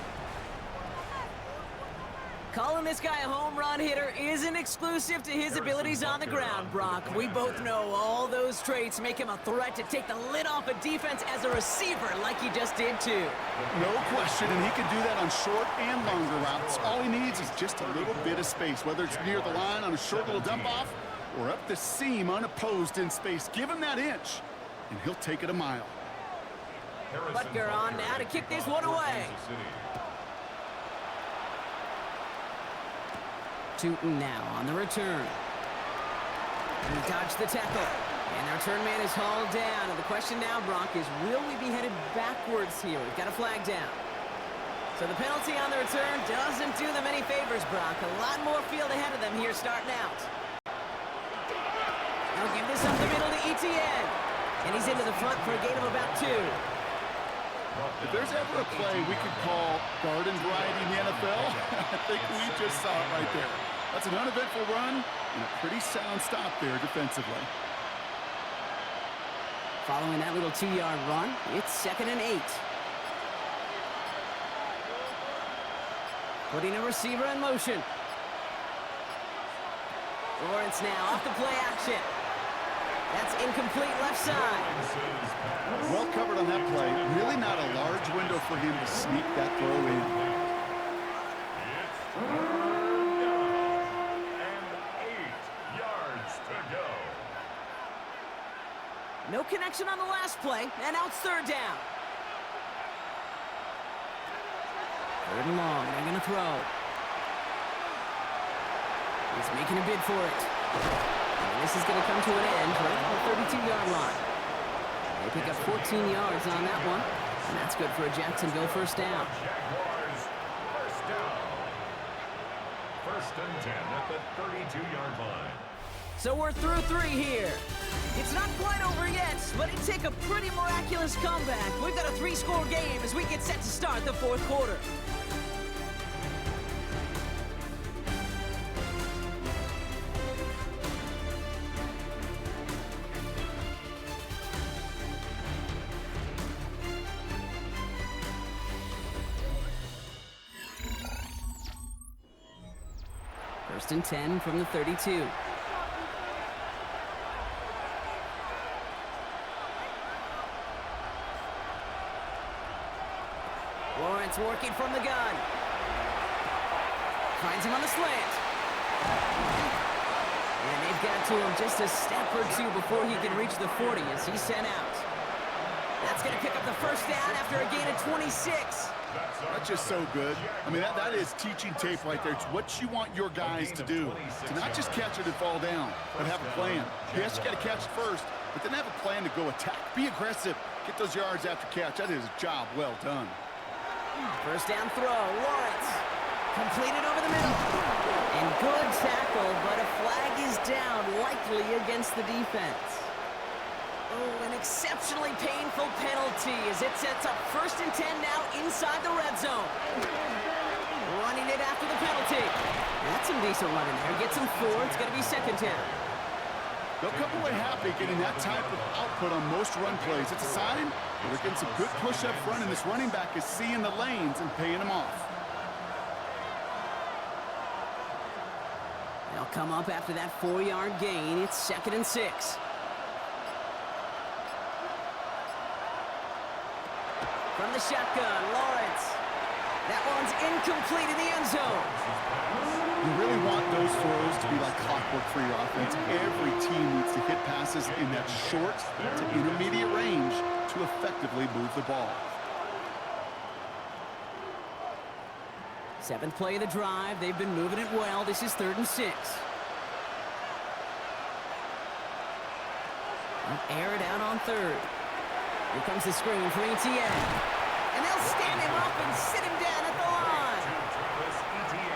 Calling this guy a home run hitter isn't exclusive to his abilities on the ground, Brock. We both know all those traits make him a threat to take the lid off a defense as a receiver like he just did too. No question, and he can do that on short and longer routes. All he needs is just a little bit of space, whether it's near the line on a short little dump-off or up the seam unopposed in space. Give him that inch, and he'll take it a mile. Butker on now to kick this one away. Tootin now on the return. He dodged the tackle. And the return man is hauled down. And the question now, Brock, is will we be headed backwards here? We've got a flag down. So the penalty on the return doesn't do them any favors, Brock. A lot more field ahead of them here starting out. They'll give this up the middle to ETN. And he's into the front for a gain of about 2. If there's ever a play we could call garden variety in the NFL, I think we just saw it right there. That's an uneventful run and a pretty sound stop there defensively. Following that little 2-yard run, it's 2nd and 8. Putting a receiver in motion. Lawrence now off the play action. That's incomplete left side. Well covered on that play. Really not a large window for him to sneak that throw in. No connection on the last play, and now it's 3rd down. 3rd and long, they're going to throw. He's making a bid for it. And this is going to come to an end right at the 32-yard line. They pick up 14 yards on that one, and that's good for a Jacksonville first down. Jaguars, first down. 1st and 10 at the 32-yard line. So we're through 3 here. It's not quite over yet, but it'd take a pretty miraculous comeback. We've got a 3-score game as we get set to start the 4th quarter. First and 10 from the 32. Lawrence working from the gun. Finds him on the slant. And they've got to him just a step or two before he can reach the 40 as he's sent out. That's going to pick up the first down after a gain of 26. That's just so good. I mean, that is teaching tape right there. It's what you want your guys to do. To not just catch it and fall down, but have a plan. Yes, you got to catch it first, but then have a plan to go attack. Be aggressive. Get those yards after catch. That is a job well done. First down throw, Lawrence. Completed over the middle. And good tackle, but a flag is down, likely against the defense. Oh, an exceptionally painful penalty as it sets up 1st and 10 now inside the red zone. Running it after the penalty. That's some decent running there. Gets him 4. It's going to be 2nd down. They'll come away happy getting that type of output on most run plays. It's a sign that they're getting some good push up front, and this running back is seeing the lanes and paying them off. They'll come up after that 4-yard gain. It's 2nd and 6. From the shotgun, Lawrence. That one's incomplete in the end zone. You really want those throws to be like clockwork for your offense. Every team needs to hit passes in that short to intermediate range to effectively move the ball. 7th play of the drive. They've been moving it well. This is 3rd and 6. They'll air it out on 3rd. Here comes the screen for ETN. And they'll stand him up and sit him down at the line.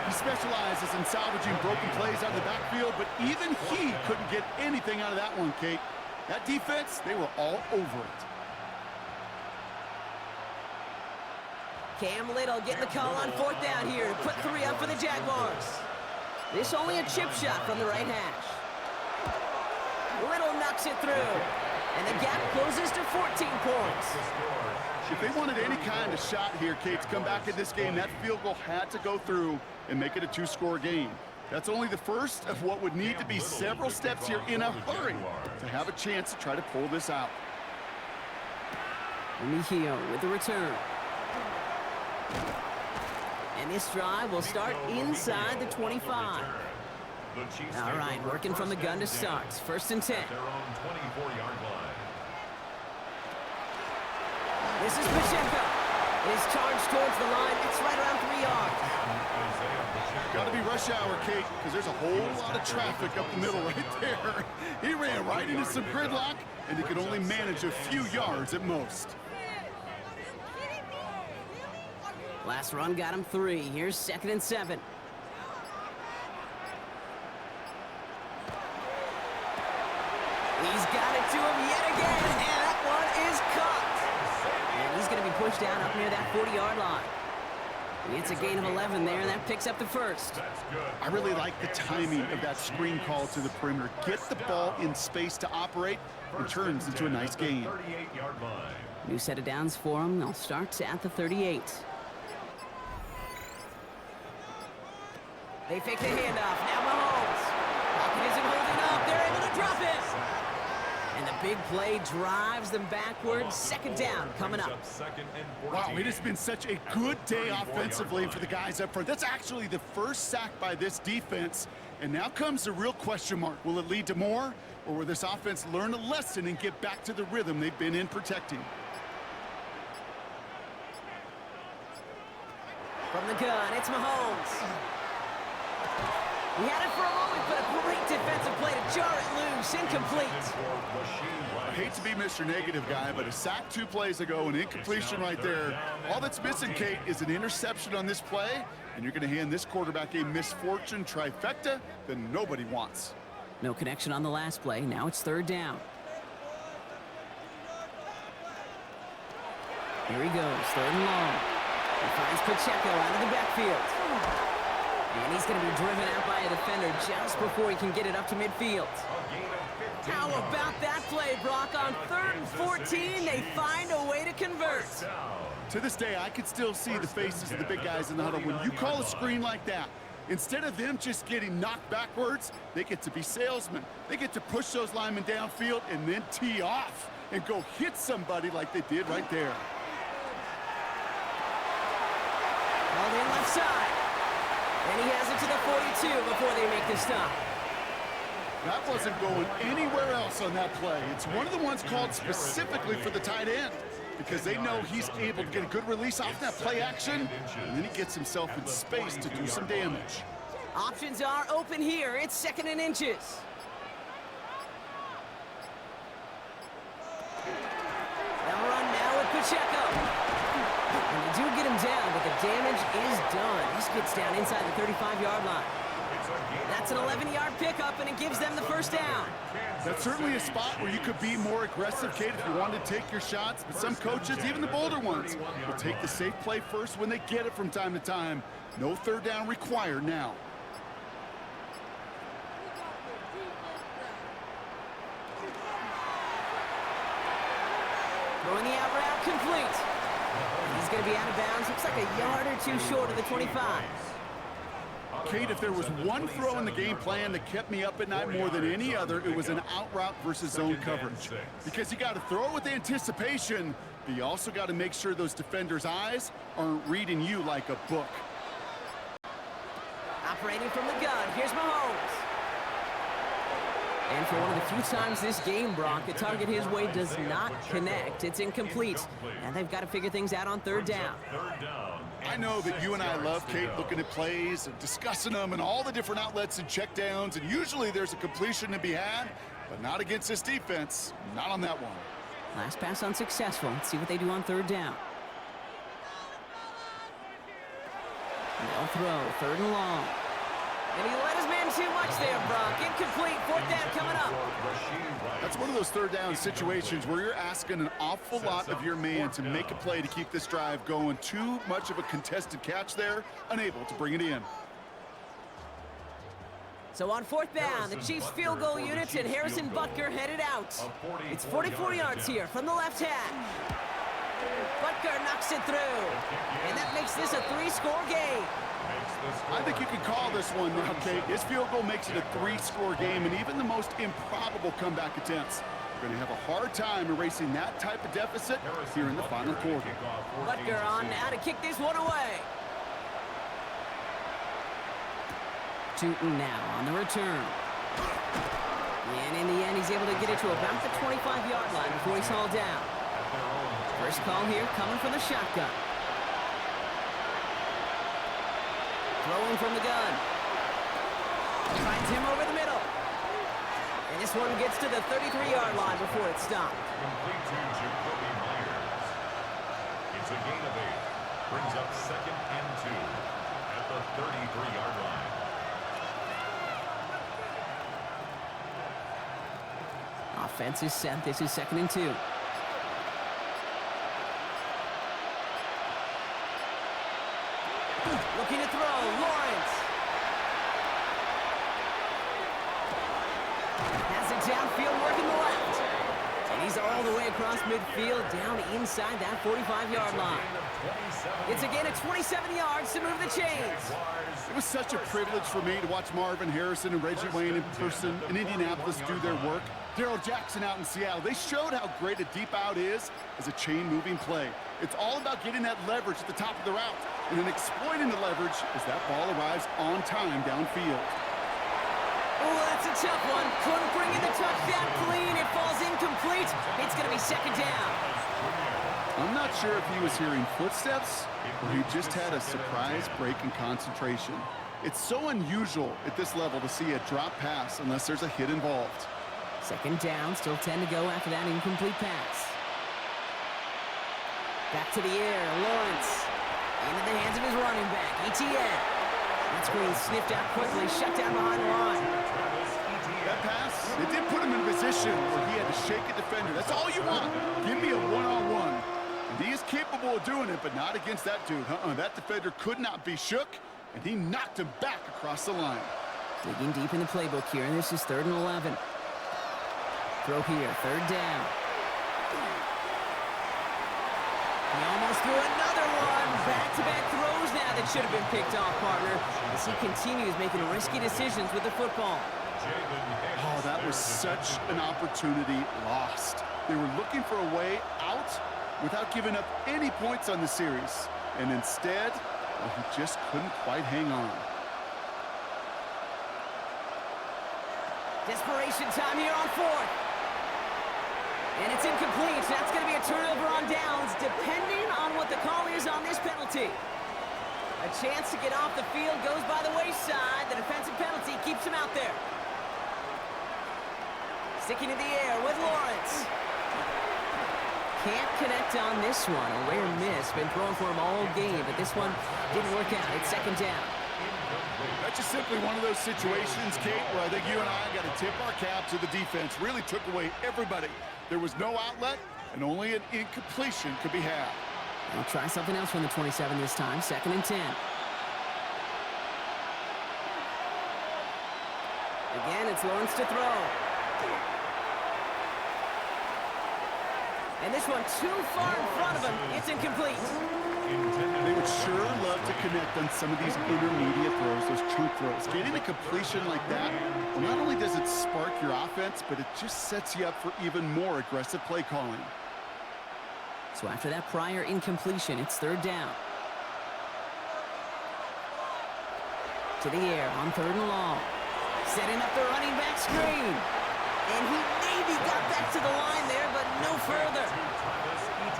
He specializes in salvaging broken plays out of the backfield, but even he couldn't get anything out of that one, Kate. That defense, they were all over it. Cam Little getting the call on 4th down here to put 3 up for the Jaguars. This only a chip shot from the right hash. Little knocks it through. And the gap closes to 14 points. If they wanted any kind of shot here, Kate, to come back in this game, that field goal had to go through and make it a 2-score game. That's only the first of what would need to be several steps here in a hurry to have a chance to try to pull this out. Mejio with the return. And this drive will start inside the 25. All right, working from the gun to start. 1st and 10. This is Pacheco. His charge towards the line. It's right around 3 yards. Got to be rush hour, Kate, because there's a whole lot of traffic up the middle right there. He ran right into some gridlock, and he could only manage a few yards at most. Last run got him 3. Here's 2nd and 7. He's got it to him yet again, and that one is caught. And he's going to be pushed down up near that 40-yard line. It's a gain of 11 there, and that picks up the first. I really like the timing of that screen call to the perimeter. Get the ball in space to operate, and turns into a nice gain. New set of downs for them. They'll start at the 38. They fake the handoff. Now Mahomes. Pocket isn't holding up. They're able to drop it. And the big play drives them backwards. Second down coming up. Wow, it has been such a good day offensively for the guys up front. That's actually the first sack by this defense. And now comes the real question mark. Will it lead to more? Or will this offense learn a lesson and get back to the rhythm they've been in protecting? From the gun, it's Mahomes. He had it for a moment, but a great defensive play to jar it loose. Incomplete. I hate to be Mr. Negative guy, but a sack 2 plays ago, an incompletion right there. All that's missing, Kate, is an interception on this play, and you're going to hand this quarterback a misfortune trifecta that nobody wants. No connection on the last play. Now it's third down. Here he goes, third and long. He finds Pacheco out of the backfield. And he's going to be driven out by a defender just before he can get it up to midfield. How about that play, Brock? On 3rd and 14, they find a way to convert. To this day, I can still see the faces of the big guys in the huddle. When you call a screen like that, instead of them just getting knocked backwards, they get to be salesmen. They get to push those linemen downfield and then tee off and go hit somebody like they did right there. Called in left side. And he has it to the 42 before they make the stop. That wasn't going anywhere else on that play. It's one of the ones called specifically for the tight end because they know he's able to get a good release off that play action, and then he gets himself in space to do some damage. Options are open here. It's 2nd and inches. They'll run now with Pacheco. And they do get him down, but the damage is done. This gets down inside the 35-yard line. That's an 11-yard pickup, and it gives them the first down. That's certainly a spot where you could be more aggressive, Kate, if you wanted to take your shots. But some coaches, even the bolder ones, will take the safe play first when they get it from time to time. No third down required now. Throwing the out route complete. He's going to be out of bounds. Looks like a yard or two short of the 25. Kate, if there was one throw in the game plan that kept me up at night more than any other, it was an out route versus zone coverage. Because you got to throw it with anticipation, but you also got to make sure those defenders' eyes aren't reading you like a book. Operating from the gun, here's Mahomes. And for one of the few times this game, Brock, the target his way does not connect. It's incomplete. And they've got to figure things out on third down. I know that you and I love, Kate, looking at plays and discussing them and all the different outlets and checkdowns, and usually there's a completion to be had, but not against this defense. Not on that one. Last pass unsuccessful. Let's see what they do on third down. They'll throw, 3rd and long. And he let his man too much there, Brock. Incomplete, 4th down coming up. That's one of those third down situations where you're asking an awful lot of your man to make a play to keep this drive going. Too much of a contested catch there, unable to bring it in. So on 4th down, the Chiefs field goal units and Harrison Butker headed out. It's 44 yards here from the left half. Butker knocks it through. And that makes this a 3-score game. I think you can call this one now, Kate. His field goal makes it a 3-score game, and even the most improbable comeback attempts are going to have a hard time erasing that type of deficit here in the final quarter. Butker on now to kick this one away. Tootin now on the return. And in the end, he's able to get it to about the 25-yard line before he's hauled down. First call here coming from the shotgun. Throwing from the gun. Finds him over the middle. And this one gets to the 33-yard line before it's stopped. Complete to Jacoby Myers. It's a gain of 8. Brings up 2nd and 2 at the 33-yard line. Offense is set. This is 2nd and 2. Looking to throw. Lawrence. Has it downfield, working the left. And he's all the way across midfield, down inside that 45-yard line. It's a gain of 27 yards to move the chains. It was such a privilege for me to watch Marvin Harrison and Reggie Wayne in person in Indianapolis do their work. Darrell Jackson out in Seattle. They showed how great a deep out is as a chain-moving play. It's all about getting that leverage at the top of the route and then exploiting the leverage as that ball arrives on time downfield. Oh, that's a tough one. Couldn't bring in the touchdown clean. It falls incomplete. It's going to be second down. I'm not sure if he was hearing footsteps or he just had a surprise break in concentration. It's so unusual at this level to see a drop pass unless there's a hit involved. Second down, still 10 to go after that incomplete pass. Back to the air, Lawrence. Into the hands of his running back, ETN. That screen sniffed out quickly, shut down behind the line. That pass, it did put him in a position where he had to shake a defender. That's all you want. Give me a one-on-one. And he is capable of doing it, but not against that dude. That defender could not be shook, and he knocked him back across the line. Digging deep in the playbook here, and this is 3rd and 11. Throw here, 3rd down. He almost threw another one. Back-to-back throws now that should have been picked off, partner, as he continues making risky decisions with the football. Oh, that was such an opportunity lost. They were looking for a way out without giving up any points on the series. And instead, well, he just couldn't quite hang on. Desperation time here on 4th. And it's incomplete. That's going to be a turnover on downs, depending on what the call is on this penalty. A chance to get off the field goes by the wayside. The defensive penalty keeps him out there. Sticking in the air with Lawrence. Can't connect on this one. A rare miss. Been thrown for him all game, but this one didn't work out. It's second down. That's just simply one of those situations, Kate, where I think you and I got to tip our cap to the defense. Really took away everybody. There was no outlet, and only an incompletion could be had. We'll try something else from the 27 this time. 2nd and 10. Again, it's Lawrence to throw. And this one too far in front of him. It's incomplete. They would sure love to connect on some of these intermediate throws, those chunk throws. Getting a completion like that, well, not only does it spark your offense, but it just sets you up for even more aggressive play calling. So after that prior incompletion, it's 3rd down. To the air on 3rd and long. Setting up the running back screen. And he maybe got back to the line there, but no further.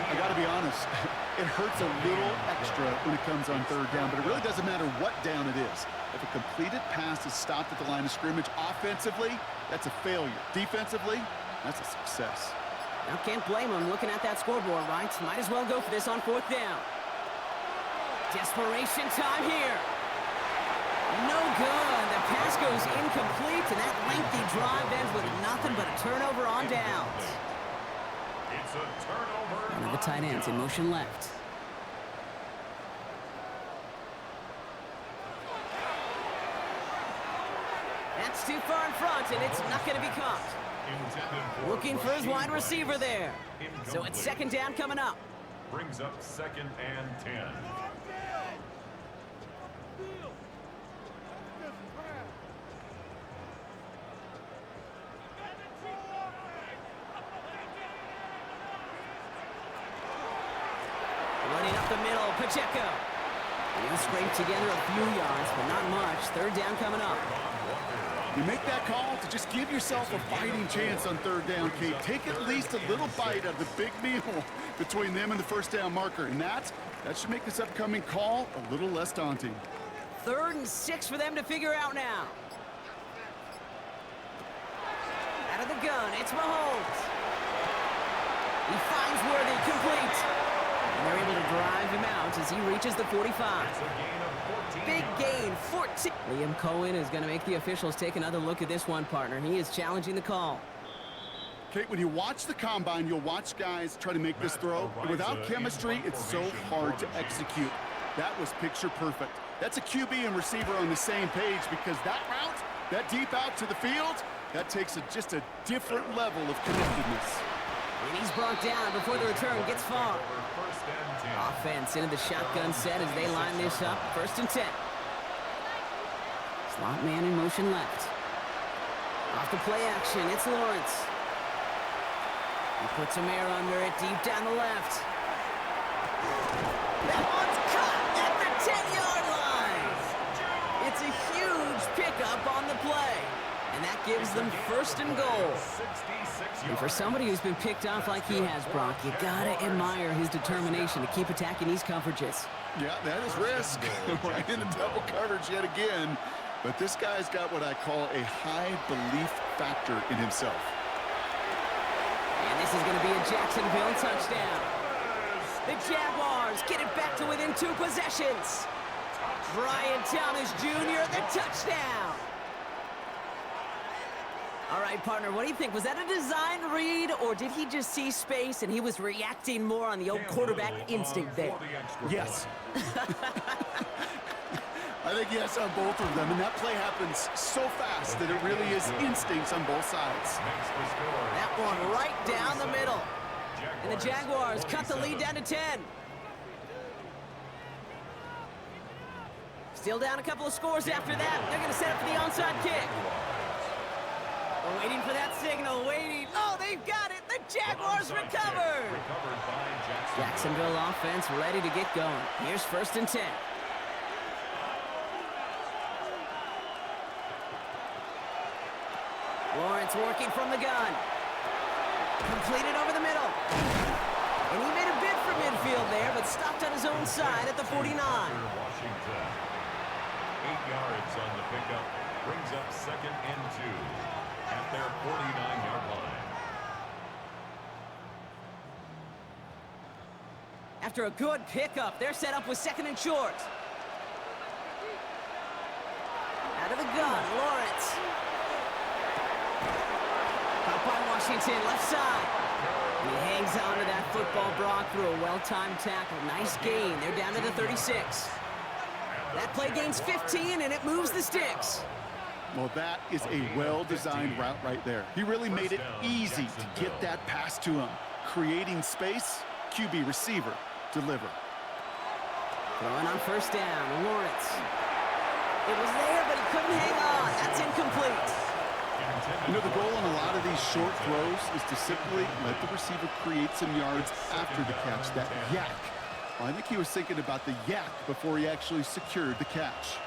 I got to be honest, it hurts a little extra when it comes on 3rd down, but it really doesn't matter what down it is. If a completed pass is stopped at the line of scrimmage, offensively, that's a failure. Defensively, that's a success. Now, can't blame him looking at that scoreboard, right? Might as well go for this on 4th down. Desperation time here. No good. The pass goes incomplete, and that lengthy drive ends with nothing but a turnover on downs. It's a turnover. One of the tight ends in motion left. That's too far in front, and it's not going to be caught. Looking for his wide receiver there. So it's 2nd down coming up. Brings up 2nd and 10. Running up the middle, Pacheco. And he'll scrape together a few yards, but not much. 3rd down coming up. You make that call to just give yourself a fighting chance on 3rd down, Kate. Take at least a little bite of the big meal between them and the 1st down marker. And that should make this upcoming call a little less daunting. 3rd and 6 for them to figure out now. Out of the gun, it's Mahomes. He finds Worthy, complete. And they're able to drive him out as he reaches the 45. Big gain, 14. Liam Cohen is going to make the officials take another look at this one, partner. He is challenging the call. Kate, when you watch the combine, you'll watch guys try to make this throw. And without chemistry, it's so hard to execute. That was picture perfect. That's a QB and receiver on the same page, because that route, that deep out to the field, that takes just a different level of connectedness. And he's brought down before the return gets far. Offense into the shotgun set as they line this up. 1st and 10. Slot man in motion left. Off the play action, it's Lawrence. He puts some air under it, deep down the left. That one's caught at the 10-yard line. It's a huge pickup on the play. And that gives them 1st and goal. And for somebody who's been picked off like he has, Brock, you gotta admire his determination to keep attacking these coverages. Yeah, that is risk. Right in the double coverage yet again. But this guy's got what I call a high belief factor in himself. And this is going to be a Jacksonville touchdown. The Jaguars get it back to within 2 possessions. Brian Thomas Jr., the touchdown. All right, partner, what do you think? Was that a design read, or did he just see space and he was reacting more on the old quarterback instinct there? Yes. I think yes on both of them, and that play happens so fast that it really is instincts on both sides. That one right down the middle. And the Jaguars cut the lead down to 10. Still down a couple of scores after that. They're going to set up for the onside kick. We're waiting for that signal, waiting. Oh, they've got it. The Jaguars recovered. Jacksonville offense ready to get going. Here's 1st and 10. Lawrence working from the gun. Completed over the middle. And he made a bid for midfield there, but stopped on his own side at the 49. 8 yards on the pickup. Brings up 2nd and 2 at their 49-yard line. After a good pickup, they're set up with 2nd and short. Out of the gun, Lawrence. Up on Washington, left side. He hangs on to that football, Brock, through a well-timed tackle. Nice gain. They're down to the 36. That play gains 15, and it moves the sticks. Well, that is a well-designed route right there. He really made it easy to get that pass to him. Creating space, QB receiver, deliver. Throwing on 1st down, Lawrence. It was there, but he couldn't hang on. That's incomplete. You know, the goal in a lot of these short throws is to simply let the receiver create some yards after the catch, that yak. Well, I think he was thinking about the yak before he actually secured the catch.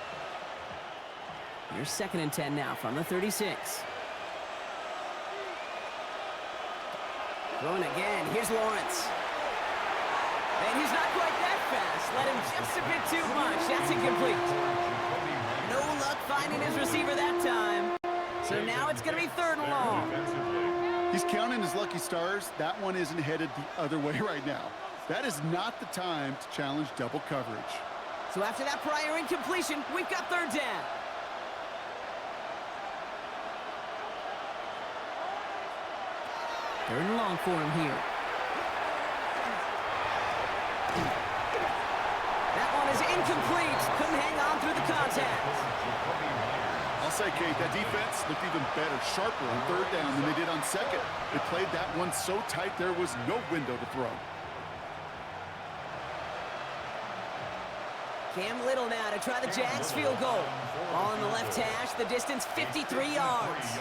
Here's 2nd and 10 now from the 36. Throwing again. Here's Lawrence. And he's not quite that fast. Let him just a bit too much. That's incomplete. No luck finding his receiver that time. So now it's going to be 3rd and long. He's counting his lucky stars. That one isn't headed the other way right now. That is not the time to challenge double coverage. So after that prior incompletion, we've got 3rd down. Third and long for him here. That one is incomplete. Couldn't hang on through the contact. I'll say, Kate, that defense looked even better, sharper on 3rd down than they did on 2nd. They played that one so tight there was no window to throw. Cam Little now to try the Jags field goal. Ball in the left hash, the distance 53 yards.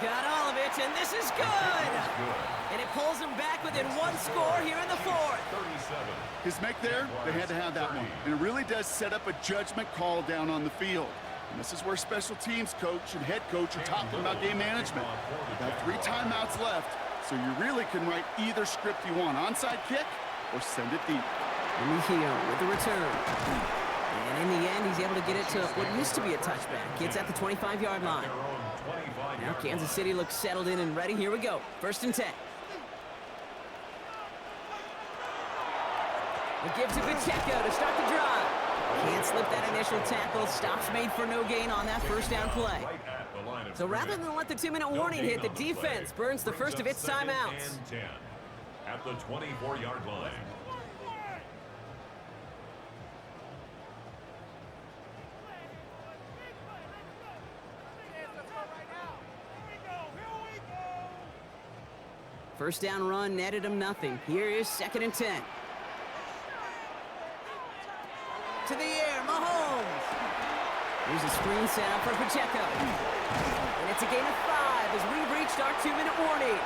Got all of it, and this is good. And it pulls them back within 1 score here in the 4th. His make there, they had to have that one. And it really does set up a judgment call down on the field. And this is where special teams coach and head coach are talking about game management. You've got 3 timeouts left, so you really can write either script you want. Onside kick or send it deep. Here with the return. And in the end, he's able to get it to what used to be a touchback. Gets at the 25-yard line. Now Kansas City looks settled in and ready. Here we go. 1st and 10. It gives to Pacheco to start the drive. Can't slip that initial tackle. Stops made for no gain on that 1st down play. So rather than let the 2-minute warning hit, the defense burns the first of its timeouts. At the 24-yard line. First down run netted him nothing. Here is 2nd and 10. To the air, Mahomes. Here's a screen sound for Pacheco. And it's a gain of 5 as we've reached our 2-minute warning.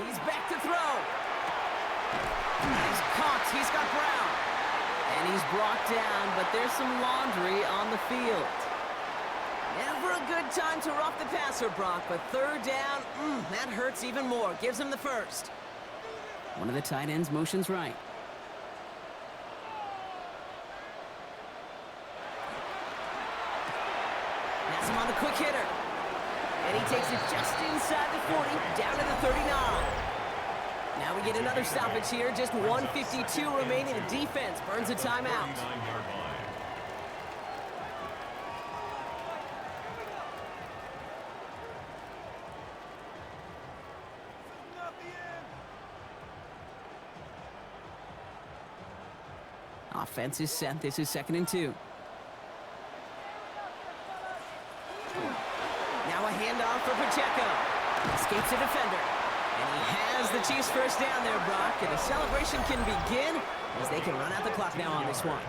He's back to throw. He's caught. He's got Brown. And he's brought down, but there's some laundry on the field. Never a good time to rough the passer, Brock, but 3rd down, that hurts even more. Gives him the first. One of the tight ends motions right. That's him on the quick hitter. And he takes it just inside the 40, down to the 39. Now we get another stoppage here. Just 1:52 remaining. The defense burns a timeout. Offense is set. This is 2nd and 2. Now a handoff for Pacheco. Escapes a defender. And he has the Chiefs first down there, Brock. And the celebration can begin as they can run out the clock now on this one.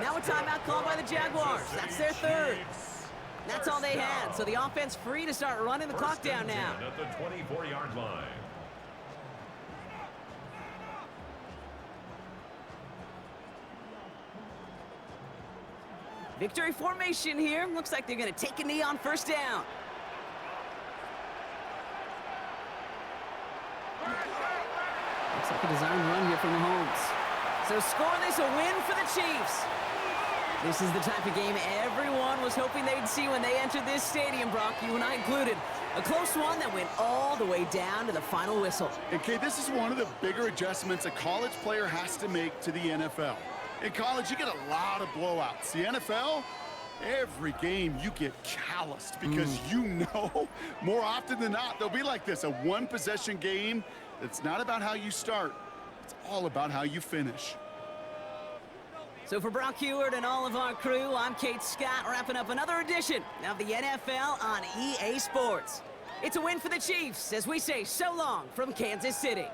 Now a timeout called by the Jaguars. That's their 3rd. That's all they had. So the offense free to start running the clock down now. At the 24-yard line. Victory formation here. Looks like they're going to take a knee on first down. Looks like a designed run here from Mahomes. So scoreless, a win for the Chiefs. This is the type of game everyone was hoping they'd see when they entered this stadium, Brock, you and I included. A close one that went all the way down to the final whistle. Okay, this is one of the bigger adjustments a college player has to make to the NFL. In college, you get a lot of blowouts. The NFL, every game you get calloused because you know more often than not they'll be like this, a one-possession game. It's not about how you start. It's all about how you finish. So for Brock Heward and all of our crew, I'm Kate Scott, wrapping up another edition of the NFL on EA Sports. It's a win for the Chiefs as we say so long from Kansas City.